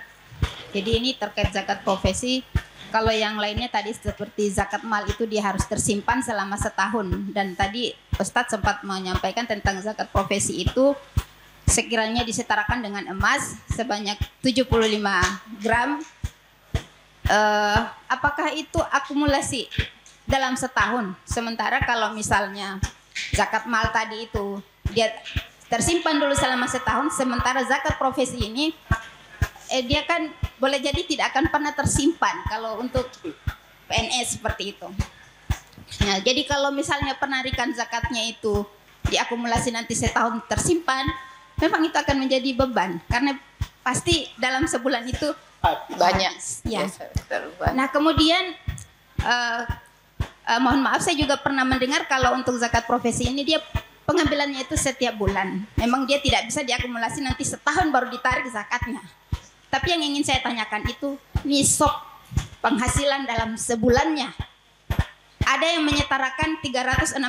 Jadi ini terkait zakat profesi. Kalau yang lainnya tadi seperti zakat mal itu dia harus tersimpan selama setahun. Dan tadi Ustadz sempat menyampaikan tentang zakat profesi itu sekiranya disetarakan dengan emas sebanyak 75 gram. Apakah itu akumulasi dalam setahun? Sementara kalau misalnya zakat mal tadi itu dia tersimpan dulu selama setahun, sementara zakat profesi ini dia kan boleh jadi tidak akan pernah tersimpan kalau untuk PNS seperti itu. Nah, jadi kalau misalnya penarikan zakatnya itu diakumulasi nanti setahun tersimpan, memang itu akan menjadi beban karena pasti dalam sebulan itu Banyak. Ya. Nah, kemudian mohon maaf, saya juga pernah mendengar kalau untuk zakat profesi ini dia pengambilannya itu setiap bulan. Memang dia tidak bisa diakumulasi nanti setahun baru ditarik zakatnya. Tapi yang ingin saya tanyakan itu nisab penghasilan dalam sebulannya. Ada yang menyetarakan 365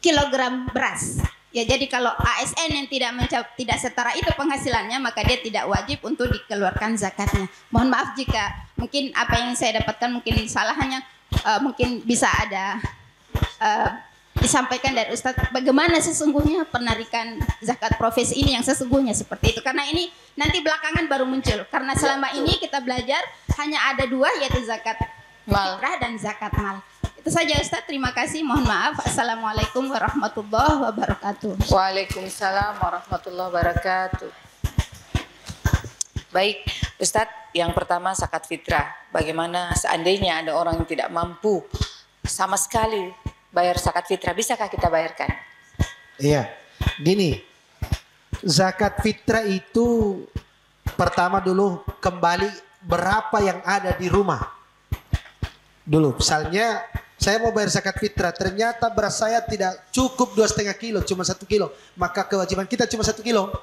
kilogram beras. Ya, jadi kalau ASN yang tidak setara itu penghasilannya, maka dia tidak wajib untuk dikeluarkan zakatnya. Mohon maaf jika mungkin apa yang saya dapatkan mungkin salah, hanya mungkin bisa ada disampaikan dari Ustadz bagaimana sesungguhnya penarikan zakat profesi ini yang sesungguhnya seperti itu, karena ini nanti belakangan baru muncul, karena selama ini kita belajar hanya ada dua, yaitu zakat fitrah dan zakat mal. Itu saja Ustadz, terima kasih, mohon maaf. Assalamualaikum warahmatullahi wabarakatuh. Waalaikumsalam warahmatullahi wabarakatuh. Baik Ustadz, yang pertama zakat fitrah. Bagaimana seandainya ada orang yang tidak mampu sama sekali bayar zakat fitrah, bisakah kita bayarkan? Iya, gini, zakat fitrah itu pertama dulu kembali berapa yang ada di rumah. Dulu, misalnya saya mau bayar zakat fitrah, ternyata beras saya tidak cukup 2,5 kilo, cuma 1 kilo, maka kewajiban kita cuma 1 kilo.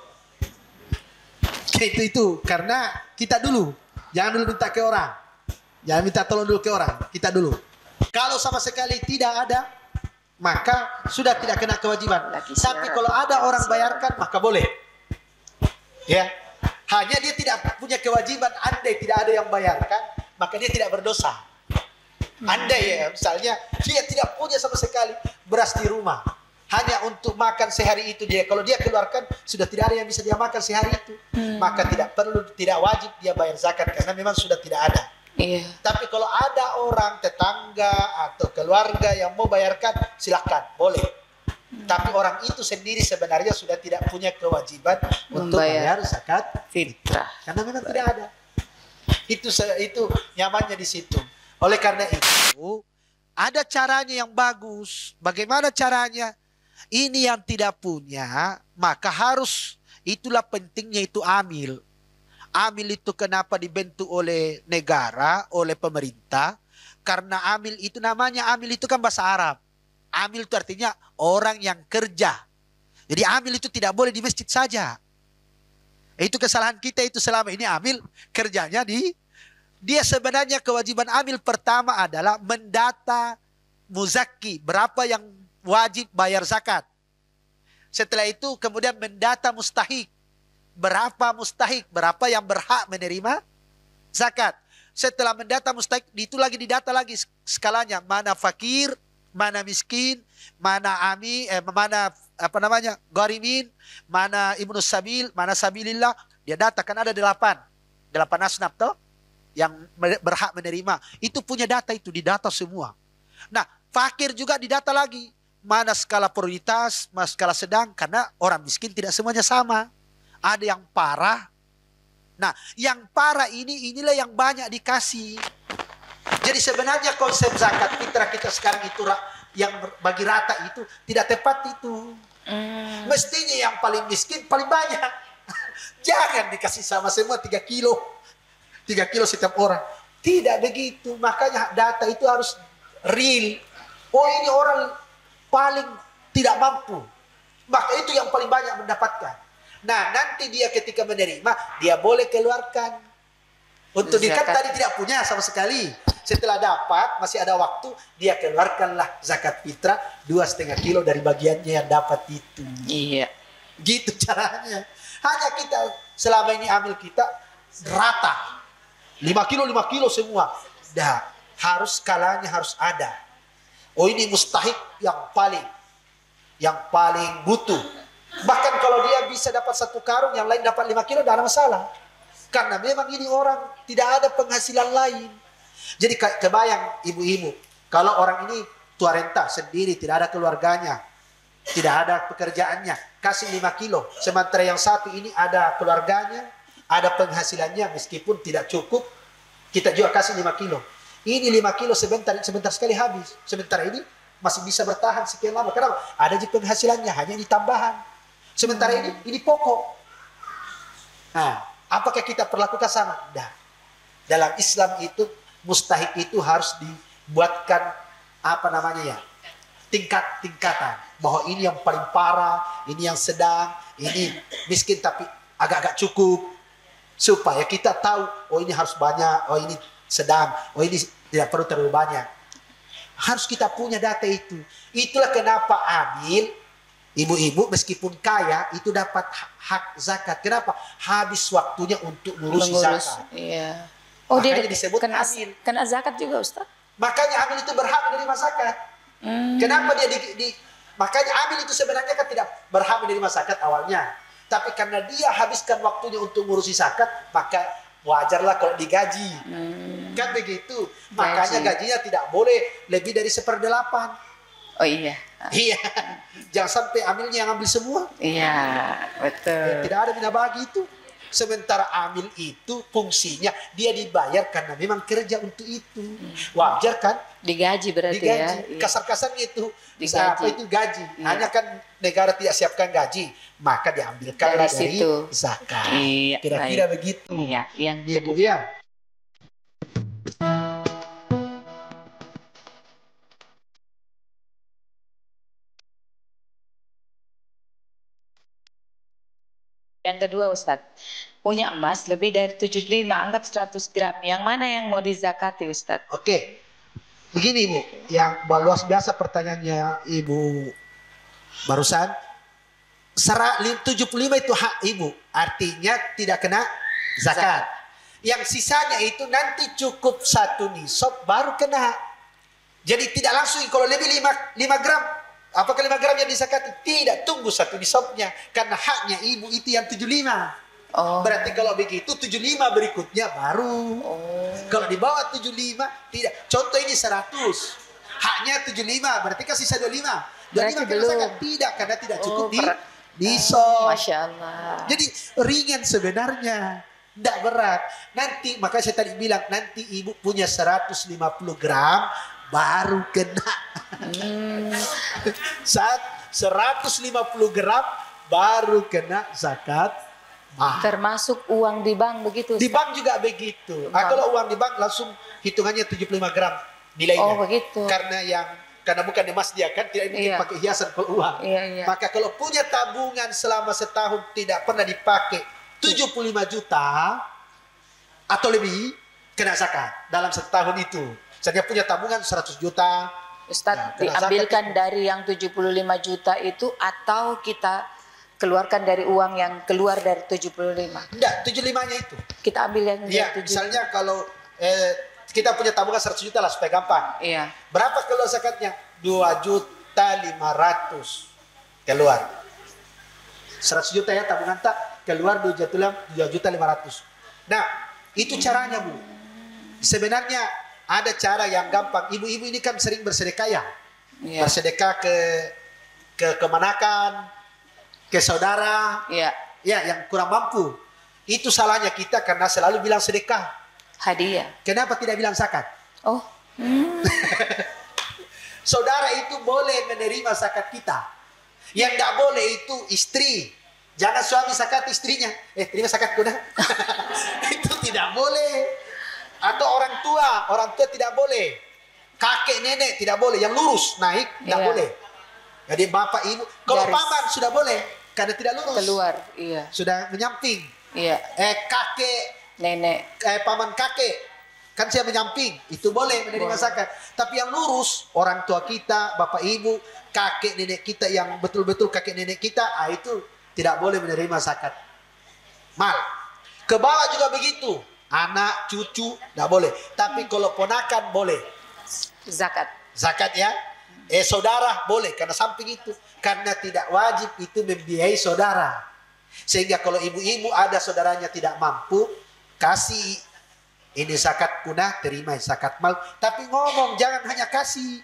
Itu karena kita dulu, jangan dulu minta ke orang, jangan minta tolong dulu ke orang, kita dulu. Kalau sama sekali tidak ada, maka sudah tidak kena kewajiban. Tapi kalau ada orang bayarkan, maka boleh. Ya, hanya dia tidak punya kewajiban. Andai tidak ada yang bayarkan, maka dia tidak berdosa. Andai ya, misalnya dia tidak punya sama sekali beras di rumah, hanya untuk makan sehari itu dia. Kalau dia keluarkan, sudah tidak ada yang bisa dia makan sehari itu, maka tidak wajib dia bayar zakat karena memang sudah tidak ada. Iya. Tapi kalau ada orang tetangga atau keluarga yang mau bayarkan, silakan, boleh. Tapi orang itu sendiri sebenarnya sudah tidak punya kewajiban untuk bayar zakat fitrah. Karena memang tidak ada. Itu nyamannya di situ. Oleh karena itu, ada caranya yang bagus. Bagaimana caranya? Ini yang tidak punya, maka harus, itulah pentingnya itu amil. Amil itu kenapa dibentuk oleh negara, oleh pemerintah? Karena amil itu namanya, amil itu kan bahasa Arab. Amil itu artinya orang yang kerja. Jadi amil itu tidak boleh di masjid saja. Itu kesalahan kita itu selama ini, amil kerjanya dia sebenarnya kewajiban amil pertama adalah mendata muzaki, berapa yang wajib bayar zakat. Setelah itu kemudian mendata mustahik, berapa yang berhak menerima zakat. Setelah mendata mustahik, itu lagi didata lagi skalanya, mana fakir, mana miskin, mana gharimin, mana ibnus sabil, mana sabilillah. Dia data, kan ada 8 asnaf toh yang berhak menerima. Itu punya data, itu didata semua. Nah, fakir juga didata lagi, mana skala prioritas, mana skala sedang, karena orang miskin tidak semuanya sama. Ada yang parah. Nah, yang parah inilah yang banyak dikasih. Jadi sebenarnya konsep zakat fitrah kita sekarang itu yang bagi rata itu tidak tepat itu. Mestinya yang paling miskin paling banyak. Jangan dikasih sama semua 3 kilo. 3 kilo setiap orang. Tidak begitu. Makanya data itu harus real. Oh, ini orang paling tidak mampu. Maka itu yang paling banyak mendapatkan. Nah, nanti dia ketika menerima, dia boleh keluarkan. Untuk dia kan tadi tidak punya sama sekali. Setelah dapat, masih ada waktu, dia keluarkanlah zakat fitrah 2,5 kilo dari bagiannya yang dapat itu. Iya. Gitu caranya. Hanya kita selama ini ambil kita rata. 5 kilo semua. Dah, harus skalanya harus ada. Oh, ini mustahik yang paling butuh. Bahkan kalau dia bisa dapat 1 karung, yang lain dapat 5 kilo, tidak ada masalah. Karena memang ini orang tidak ada penghasilan lain. Jadi kebayang ibu-ibu, kalau orang ini tua renta sendiri, tidak ada keluarganya, tidak ada pekerjaannya, kasih 5 kilo. Sementara yang satu ini ada keluarganya, ada penghasilannya, meskipun tidak cukup, kita juga kasih 5 kilo. Ini 5 kilo sebentar sekali habis. Sementara ini masih bisa bertahan sekian lama. Kenapa? Ada juga penghasilannya, hanya ini tambahan. Sementara ini pokok. Nah, apakah kita perlakukan sama? Nah, dalam Islam itu mustahik itu harus dibuatkan tingkatan, bahwa ini yang paling parah, ini yang sedang, ini miskin tapi agak-agak cukup, supaya kita tahu, oh ini harus banyak, oh ini sedang, oh ini tidak perlu terlalu banyak. Harus kita punya data itu. Itulah kenapa amil ibu-ibu meskipun kaya itu dapat hak zakat. Kenapa? Habis waktunya untuk mengurus zakat. Iya. Oh, makanya dia disebut amil. Kena zakat juga, Ustaz. Makanya amil itu berhak menerima zakat. Kenapa dia makanya amil itu sebenarnya kan tidak berhak menerima zakat awalnya. Tapi karena dia habiskan waktunya untuk ngurusi zakat, maka wajarlah kalau digaji. Kan begitu. Makanya gajinya tidak boleh lebih dari 1/8. Oh iya. Iya. Jangan sampai amilnya yang ambil semua. Iya, betul. Tidak ada bina bagi itu. Sementara amil itu fungsinya dia dibayar karena memang kerja untuk itu. Wajar kan? Digaji berarti digaji. Ya. Kasar-kasarnya itu. Digaji. Apa itu gaji? Iya. Hanya kan negara tidak siapkan gaji, maka diambilkanlah dari zakat. Iya, kira-kira begitu. Iya, yang kedua. Iya. Yang kedua, Ustadz, punya emas lebih dari 75, anggap 100 gram. Yang mana yang mau dizakati, Ustadz? Oke. Begini, Ibu. Yang luar biasa pertanyaannya Ibu barusan. 75 itu hak Ibu. Artinya tidak kena zakat. Yang sisanya itu nanti cukup 1 nisab baru kena. Jadi tidak langsung kalau lebih 5 gram. Apakah 5 gram yang disakati? Tidak, tunggu 1 nisabnya. Karena haknya ibu itu yang 75. Oh. Berarti kalau begitu 75 berikutnya baru. Oh. Kalau di bawah 75 tidak. Contoh ini 100. Haknya 75, berarti kan sisa 25. Berarti kena belum. zakat? Tidak, karena tidak cukup di per- nisab. Masya Allah. Jadi ringan sebenarnya, tidak berat. Nanti makanya saya tadi bilang nanti ibu punya 150 gram baru kena. Saat 150 gram baru kena zakat mal. Termasuk uang di bank begitu. Di Ustaz? bank juga begitu. Kalau uang di bank langsung hitungannya 75 gram nilainya. Oh, begitu. Karena bukan emas dia kan tidak mungkin Iya. pakai hiasan kalau uang. Iya. Maka kalau punya tabungan selama setahun tidak pernah dipakai 75 juta atau lebih kena zakat dalam setahun itu. Saya punya tabungan 100 juta. Ustadz, kena zakat diambilkan itu. dari yang 75 juta itu atau kita keluarkan dari uang yang keluar dari 75? Enggak, 75-nya itu. Kita ambil yang Iya, dari 75. misalnya kalau kita punya tabungan 100 juta lah supaya gampang. Iya. Berapa keluar zakatnya? 2.500.000 keluar. 100 juta ya tabungan tak keluar 2.500.000. Nah, itu caranya Bu. Sebenarnya ada cara yang gampang. Ibu-ibu ini kan sering bersedekah ya. Iya. Bersedekah ke kemanakan, ke saudara, Iya. ya yang kurang mampu. Itu salahnya kita karena selalu bilang sedekah. Hadiah. Kenapa tidak bilang zakat? Oh. Saudara itu boleh menerima zakat kita. Yang tidak boleh itu istri. Jangan suami zakat istrinya. Terima zakatku dah. Itu tidak boleh. Atau orang tua tidak boleh. Kakek nenek tidak boleh. Yang lurus naik tidak Iya. boleh. Jadi bapak ibu. Kalau Garis. paman sudah boleh. Karena tidak lurus. Keluar. Iya. Sudah menyamping. Iya. Kakek. Nenek. Paman kakek kan saya menyamping itu boleh menerima Boleh. zakat, tapi yang lurus orang tua kita, bapak ibu, kakek nenek kita yang betul-betul kakek nenek kita, itu tidak boleh menerima zakat mal. Ke bawah juga begitu, anak cucu tidak boleh, tapi kalau ponakan boleh Zakat. zakat ya. Saudara boleh karena samping itu, karena tidak wajib itu membiayai saudara. Sehingga kalau ibu-ibu ada saudaranya tidak mampu, kasih ini zakat kunah, terima zakat mal. Tapi ngomong, jangan hanya kasih.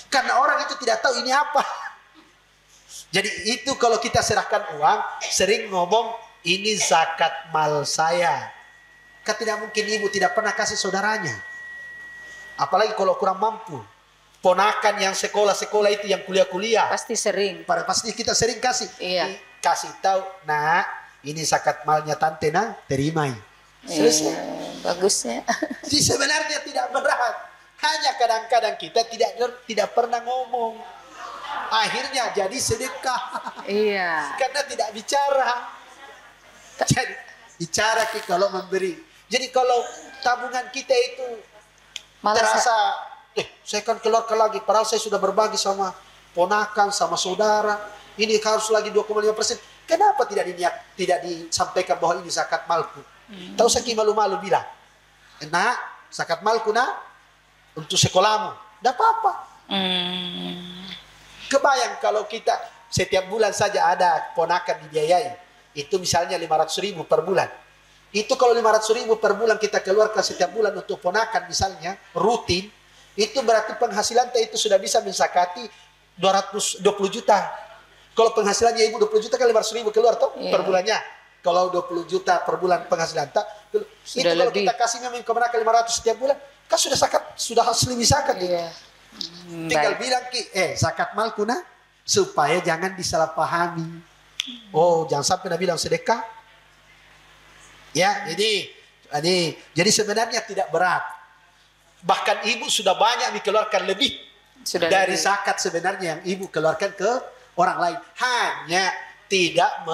Karena orang itu tidak tahu ini apa. Jadi itu kalau kita serahkan uang, sering ngomong, ini zakat mal saya. Kan tidak mungkin ibu tidak pernah kasih saudaranya. Apalagi kalau kurang mampu. Ponakan yang sekolah-sekolah itu, yang kuliah-kuliah. Pasti sering. Pasti kita sering kasih. Iya. Kasih tahu, nah ini zakat malnya tante, nah terima. Selesai. Bagusnya. Jadi sebenarnya tidak berat. Hanya kadang-kadang kita tidak pernah ngomong. Akhirnya jadi sedekah. Iya. Karena tidak bicara. Jadi bicara kalau memberi. Jadi kalau tabungan kita itu Malah terasa, saya kan keluarkan lagi. Padahal saya sudah berbagi sama ponakan, sama saudara. Ini harus lagi 2,5%. Kenapa tidak disampaikan bahwa ini zakat malku? Tahu saya malu-malu bilang, nah zakat malku nah untuk sekolahmu. Tidak apa-apa. Kebayang kalau kita setiap bulan saja ada ponakan dibiayai. Itu misalnya 500.000 per bulan. Itu kalau 500.000 per bulan kita keluarkan setiap bulan untuk ponakan misalnya, rutin. Itu berarti penghasilan itu sudah bisa mensakati 220 juta. Kalau penghasilannya ibu 20 juta kan 500.000 keluar toh per bulannya. Kalau 20 juta per bulan penghasilan tak, itu kalau lebih. kita kasih memang kemana ke 500 setiap bulan, kan sudah zakat, sudah asli zakat. Iya. Tinggal bilang zakat mal kuna supaya jangan disalahpahami. Oh, jangan sampai bilang sedekah. Ya, jadi sebenarnya tidak berat. Bahkan ibu sudah banyak dikeluarkan lebih Sudah dari lebih. zakat sebenarnya yang ibu keluarkan ke orang lain. Hanya tidak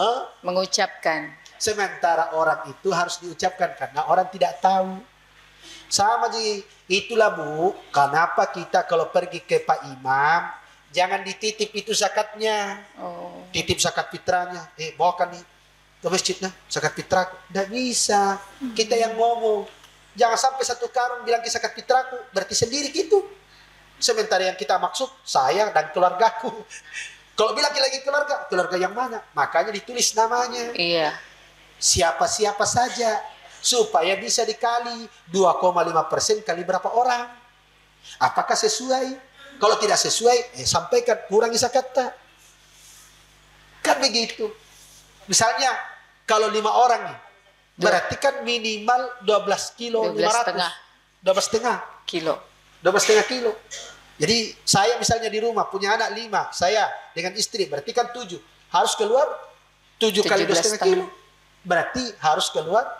Mengucapkan. sementara orang itu harus diucapkan karena orang tidak tahu. Sama itulah Bu, kenapa kita kalau pergi ke Pak Imam jangan dititip itu zakatnya. Oh. Titip zakat fitrahnya. Bawakan nih ke masjidnya zakat fitrah. Tidak bisa. Kita yang ngomong. Jangan sampai satu karung bilang ke zakat fitrahku, berarti sendiri gitu. Sementara yang kita maksud saya dan keluargaku. Kalau bilang lagi keluarga yang mana? Makanya ditulis namanya. Iya. Siapa-siapa saja. Supaya bisa dikali 2,5% kali berapa orang. Apakah sesuai? Kalau tidak sesuai, sampaikan, kurangi zakatnya. Kan begitu. Misalnya kalau 5 orang nih, berarti kan minimal 12 kilo 12,5 kilo. 12,5 kilo. Jadi saya misalnya di rumah punya anak 5, saya dengan istri berarti kan 7. Harus keluar 7 kali 12,5 kilo. Berarti harus keluar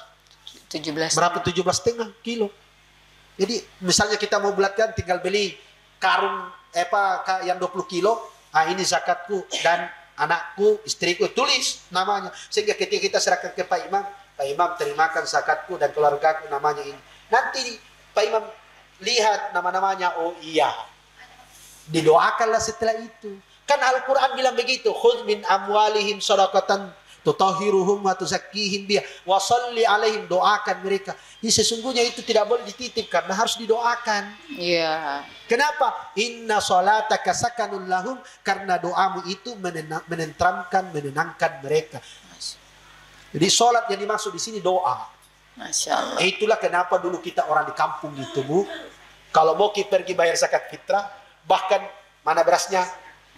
17. berapa? 17,5 kilo. Jadi misalnya kita mau bulatkan, tinggal beli karung yang 20 kilo. Ini zakatku dan anakku, istriku, tulis namanya. Sehingga ketika kita serahkan ke Pak Imam terimakan zakatku dan keluargaku, namanya ini. Nanti Pak Imam lihat nama-namanya, oh iya. Didoakanlah setelah itu. Kan Al-Quran bilang begitu. Khudh min amwalihim shadaqatan tutahhiruhum wa tuzakkihim biha wa sholli alaihim, doakan mereka. Sesungguhnya itu tidak boleh dititip karena harus didoakan. Iya. Kenapa? Inna sholataka sakanun lahum, karena doamu itu menenteramkan, menenangkan mereka. Jadi sholat yang dimaksud di sini doa. Masya Allah. Itulah kenapa dulu kita orang di kampung gitu, Bu. Kalau mau pergi bayar zakat fitrah, bahkan mana berasnya,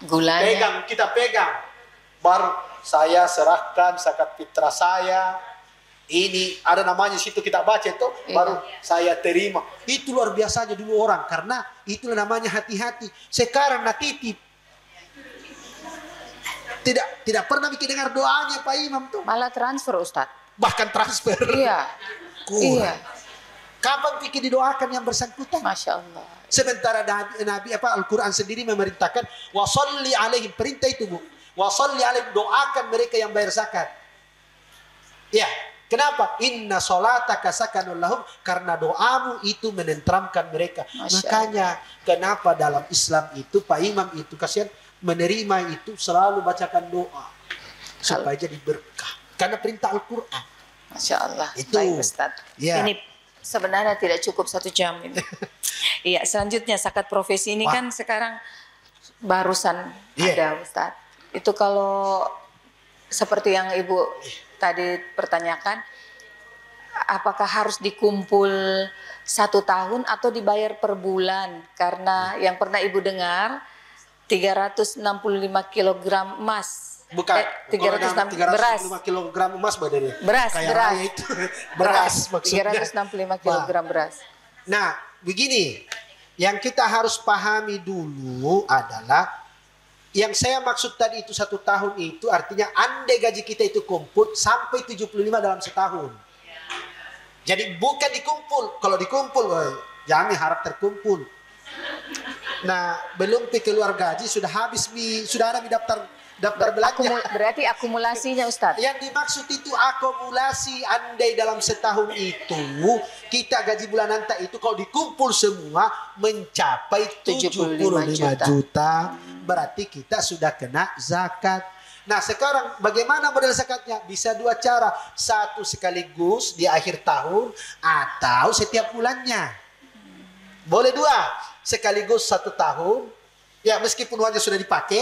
Gulanya. kita pegang. Baru saya serahkan zakat fitrah saya. Ini ada namanya situ kita baca itu, baru saya terima. Itu luar biasanya dulu orang, karena itulah namanya hati-hati. Sekarang titip. Tidak pernah bikin dengar doanya Pak Imam tuh. Malah transfer Ustadz. Bahkan transfer. Iya. Iya. Kapan pikir didoakan yang bersangkutan? Masya Allah. Sementara Nabi Al-Quran sendiri memerintahkan wa sholli alaihim, perintah itu, Bu. Wa sholli alaihim, doakan mereka yang bayar zakat. Ya, kenapa? Inna sholataka sakanun lahum, karena doamu itu menenteramkan mereka. Makanya kenapa dalam Islam itu Pak Imam itu kasihan menerima itu selalu bacakan doa supaya jadi berkah. Karena perintah Al-Quran. Masya Allah. Itu. Baik Ustaz. Ya. Ini sebenarnya tidak cukup 1 jam ini. Iya, selanjutnya zakat profesi ini kan sekarang barusan ada Ustaz. Itu kalau seperti yang Ibu tadi pertanyakan, apakah harus dikumpul 1 tahun atau dibayar per bulan? Karena yang pernah Ibu dengar 365 kg emas. Bukan, 365 beras. 365 kg emas badannya. Beras. Itu. Beras maksudnya. 365 kg beras. Nah, begini. Yang kita harus pahami dulu adalah, yang saya maksud tadi itu 1 tahun itu artinya andai gaji kita itu kumpul sampai 75 dalam setahun. Jadi bukan dikumpul. Kalau dikumpul, jangan harap terkumpul. Nah, belum keluar gaji sudah habis, sudah ada di daftar belanja. Berarti akumulasinya Ustadz. Yang dimaksud itu akumulasi, andai dalam setahun itu kita gaji bulanan itu kalau dikumpul semua mencapai 75 juta, berarti kita sudah kena zakat. Nah, sekarang bagaimana model zakatnya? Bisa 2 cara. Satu sekaligus di akhir tahun atau setiap bulannya. Boleh 2. Sekaligus 1 tahun. Ya, meskipun uangnya sudah dipakai.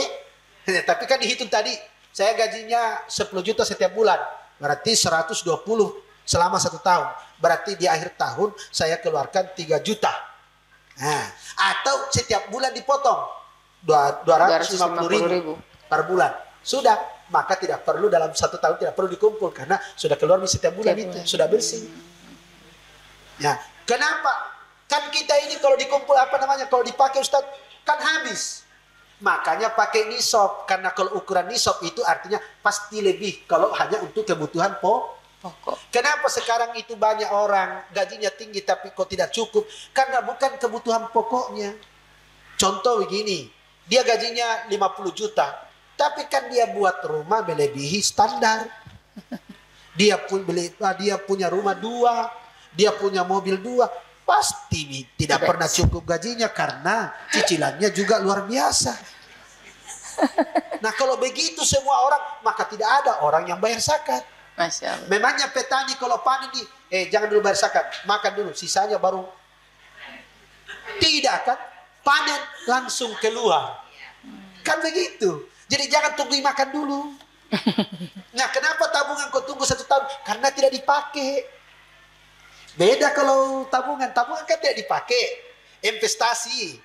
Tapi kan dihitung tadi, saya gajinya 10 juta setiap bulan. Berarti 120 selama 1 tahun. Berarti di akhir tahun saya keluarkan 3 juta. Nah, atau setiap bulan dipotong 250.000 per bulan. Sudah, maka tidak perlu dalam 1 tahun tidak perlu dikumpul karena sudah keluar di setiap bulan itu, sudah bersih. Ya, kenapa? Kan kita ini kalau dikumpul kalau dipakai Ustaz kan habis. Makanya pakai nisab, karena kalau ukuran nisab itu artinya pasti lebih kalau hanya untuk kebutuhan pokok. Kenapa sekarang itu banyak orang gajinya tinggi tapi kok tidak cukup? Karena bukan kebutuhan pokoknya. Contoh begini, dia gajinya 50 juta, tapi kan dia buat rumah melebihi standar. Dia punya rumah 2, dia punya mobil 2. Pasti tidak pernah cukup gajinya karena cicilannya juga luar biasa. Nah, kalau begitu semua orang, maka tidak ada orang yang bayar zakat. Masya Allah. Memangnya petani kalau panen jangan dulu bayar zakat, makan dulu, sisanya baru. Tidak kan? Panen langsung keluar. Kan begitu. Jadi jangan tunggu makan dulu. Nah, kenapa tabungan kau tunggu 1 tahun? Karena tidak dipakai. Beda kalau tabungan kan tidak dipakai, investasi.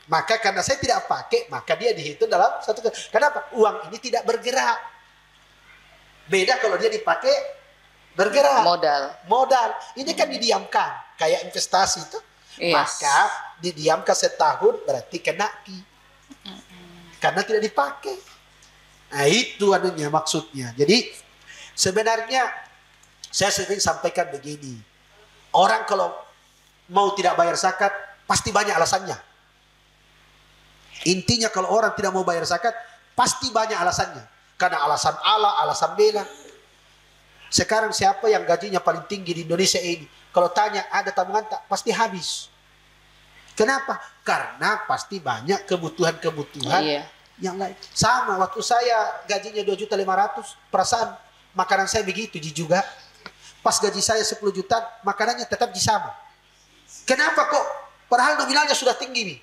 Maka karena saya tidak pakai, maka dia dihitung dalam satu. Kenapa? Uang ini tidak bergerak. Beda kalau dia dipakai bergerak. Modal. Ini kan didiamkan. Kayak investasi itu. Yes. Maka didiamkan setahun berarti kena ki. Karena tidak dipakai. Nah itu anunya maksudnya. Jadi sebenarnya saya sering sampaikan begini. Orang kalau mau tidak bayar zakat pasti banyak alasannya. Intinya kalau orang tidak mau bayar zakat pasti banyak alasannya. Karena alasan Allah, alasan bela. Sekarang siapa yang gajinya paling tinggi di Indonesia ini? Kalau tanya ada tabungan tak? Pasti habis. Kenapa? Karena pasti banyak kebutuhan-kebutuhan yang lain. Sama waktu saya gajinya 2.500.000, perasaan makanan saya begitu juga. Pas gaji saya 10 juta, makanannya tetap sama. Kenapa kok? Padahal nominalnya sudah tinggi nih.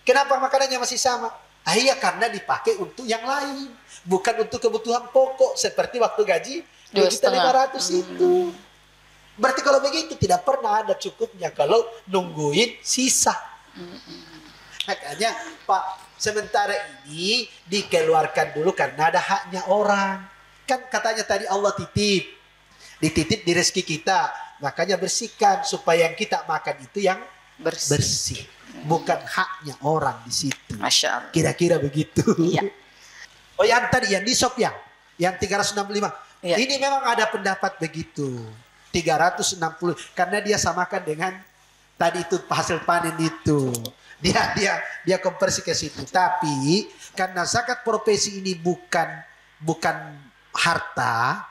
Kenapa makanannya masih sama? Iya karena dipakai untuk yang lain. Bukan untuk kebutuhan pokok. Seperti waktu gaji 2.500.000 itu. Berarti kalau begitu tidak pernah ada cukupnya kalau nungguin sisa. Makanya Pak, sementara ini dikeluarkan dulu karena ada haknya orang. Kan katanya tadi Allah titip. Dititip di rezeki kita. Makanya bersihkan supaya yang kita makan itu yang bersih. Bukan haknya orang di situ. Masya Allah. Kira-kira begitu. Iya. Oh yang tadi yang di shop yang 365. Iya. Ini memang ada pendapat begitu. 360 karena dia samakan dengan tadi itu hasil panen itu. Dia konversi ke situ. Tapi karena zakat profesi ini bukan harta,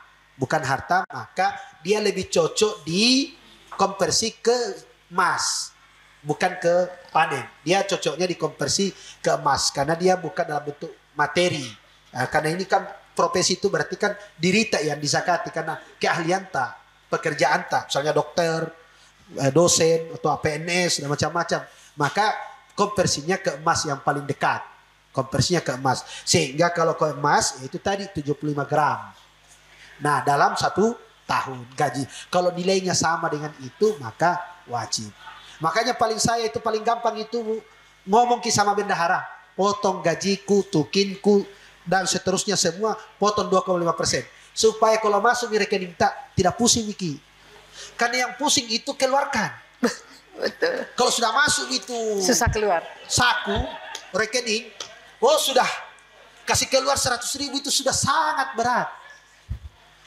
maka dia lebih cocok dikonversi ke emas. Bukan ke panen. Dia cocoknya dikonversi ke emas. Karena dia bukan dalam bentuk materi. Nah, karena ini kan profesi itu berarti kan dirita yang dizakati. Karena keahlian tak, pekerjaan tak. Misalnya dokter, dosen, atau PNS, dan macam-macam. Maka konversinya ke emas yang paling dekat. Konversinya ke emas. Sehingga kalau ke emas, itu tadi 75 gram. Nah, dalam 1 tahun gaji. Kalau nilainya sama dengan itu, maka wajib. Makanya paling gampang itu ngomong sama bendahara, potong gajiku, tukinku, dan seterusnya semua potong 2,5%. Supaya kalau masuk di rekening tidak pusing Miki. Karena yang pusing itu keluarkan. Betul. Kalau sudah masuk itu Susah keluar. saku, rekening, sudah kasih keluar 100.000 itu sudah sangat berat.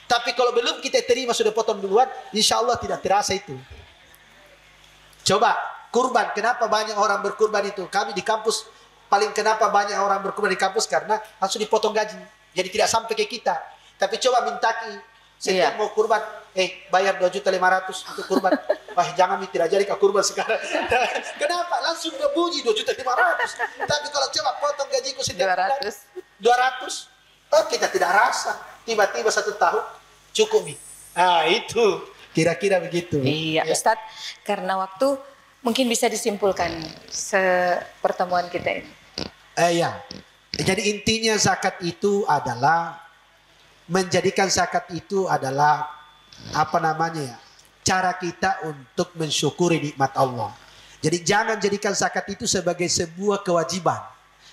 Tapi kalau belum kita terima sudah potong duluan, insya Allah tidak terasa itu. Coba kurban, kenapa banyak orang berkurban itu? Kami di kampus kenapa banyak orang berkurban di kampus karena langsung dipotong gaji. Jadi tidak sampai ke kita. Tapi coba mintaki setiap mau kurban, bayar 2.500.000 untuk kurban. Wah jangan tidak jadi ke kurban sekarang. Kenapa? Langsung bunyi 2.500.000. Tapi kalau coba potong gajiku setiap 200, kita tidak rasa. Tiba-tiba 1 tahun cukup nih. Nah itu. Kira-kira begitu. Iya, Ustadz, karena waktu mungkin bisa disimpulkan pertemuan kita ini. Ya. Jadi intinya zakat itu adalah menjadikan zakat itu adalah cara kita untuk mensyukuri nikmat Allah. Jadi jangan jadikan zakat itu sebagai sebuah kewajiban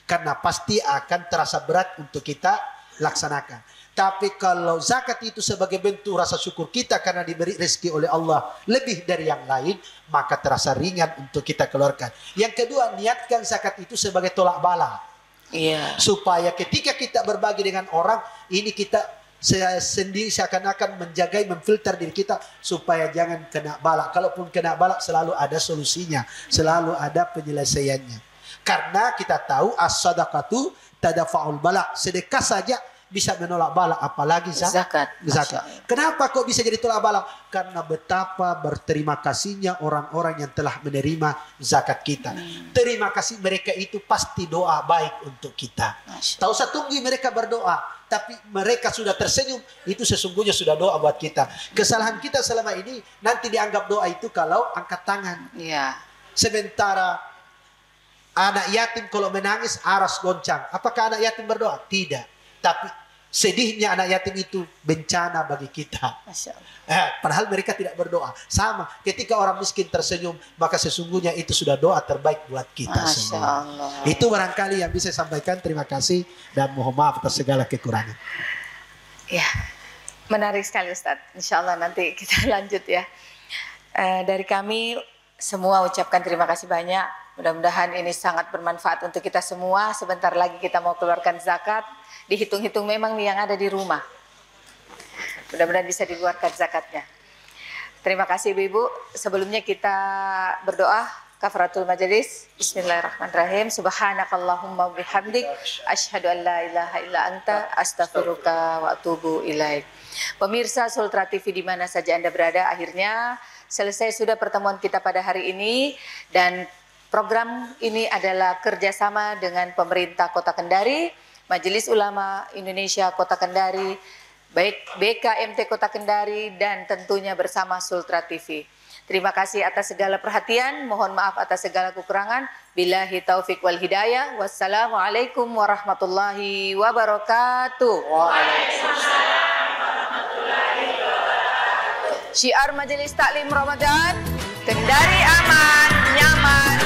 karena pasti akan terasa berat untuk kita laksanakan. Tapi kalau zakat itu sebagai bentuk rasa syukur kita karena diberi rezeki oleh Allah lebih dari yang lain, maka terasa ringan untuk kita keluarkan. Yang kedua, niatkan zakat itu sebagai tolak bala. Iya. Supaya ketika kita berbagi dengan orang, ini kita sendiri seakan-akan menjaga, memfilter diri kita supaya jangan kena bala. Kalaupun kena bala selalu ada solusinya, selalu ada penyelesaiannya. Karena kita tahu as-sadaqatu tadafa'ul bala. Sedekah saja bisa menolak bala, apalagi zakat. Kenapa kok bisa jadi tolak bala? Karena betapa berterima kasihnya orang-orang yang telah menerima zakat kita. Terima kasih mereka itu pasti doa baik untuk kita. Tak usah tunggu mereka berdoa, tapi mereka sudah tersenyum, itu sesungguhnya sudah doa buat kita. Kesalahan kita selama ini nanti dianggap doa itu kalau angkat tangan. Iya. Sementara anak yatim kalau menangis aras goncang. Apakah anak yatim berdoa? Tidak. Tapi sedihnya anak yatim itu bencana bagi kita. Masya Allah. Padahal mereka tidak berdoa. Sama, ketika orang miskin tersenyum, maka sesungguhnya itu sudah doa terbaik buat kita Masya semua. Allah. Itu barangkali yang bisa saya sampaikan. Terima kasih dan mohon maaf atas segala kekurangan. Ya, menarik sekali Ustadz. Insya Allah nanti kita lanjut ya. Dari kami semua ucapkan terima kasih banyak. Mudah-mudahan ini sangat bermanfaat untuk kita semua. Sebentar lagi kita mau keluarkan zakat. Dihitung-hitung memang nih yang ada di rumah. Mudah-mudahan bisa dikeluarkan zakatnya. Terima kasih Ibu-Ibu. Sebelumnya kita berdoa kafaratul majelis. Bismillahirrahmanirrahim. Subhanakallahumma bihamdik asyhadu an la ilaha illa anta astaghfiruka wa atubu ilaik. Pemirsa Sultra TV di mana saja Anda berada, akhirnya selesai sudah pertemuan kita pada hari ini, dan program ini adalah kerjasama dengan pemerintah Kota Kendari, Majelis Ulama Indonesia Kota Kendari, baik BKMT Kota Kendari, dan tentunya bersama Sultra TV. Terima kasih atas segala perhatian, mohon maaf atas segala kekurangan. Billahi taufik wal hidayah. Wassalamualaikum warahmatullahi wabarakatuh. Waalaikumsalam warahmatullahi wabarakatuh. Syiar Majelis Taklim Ramadan, Kendari aman, nyaman,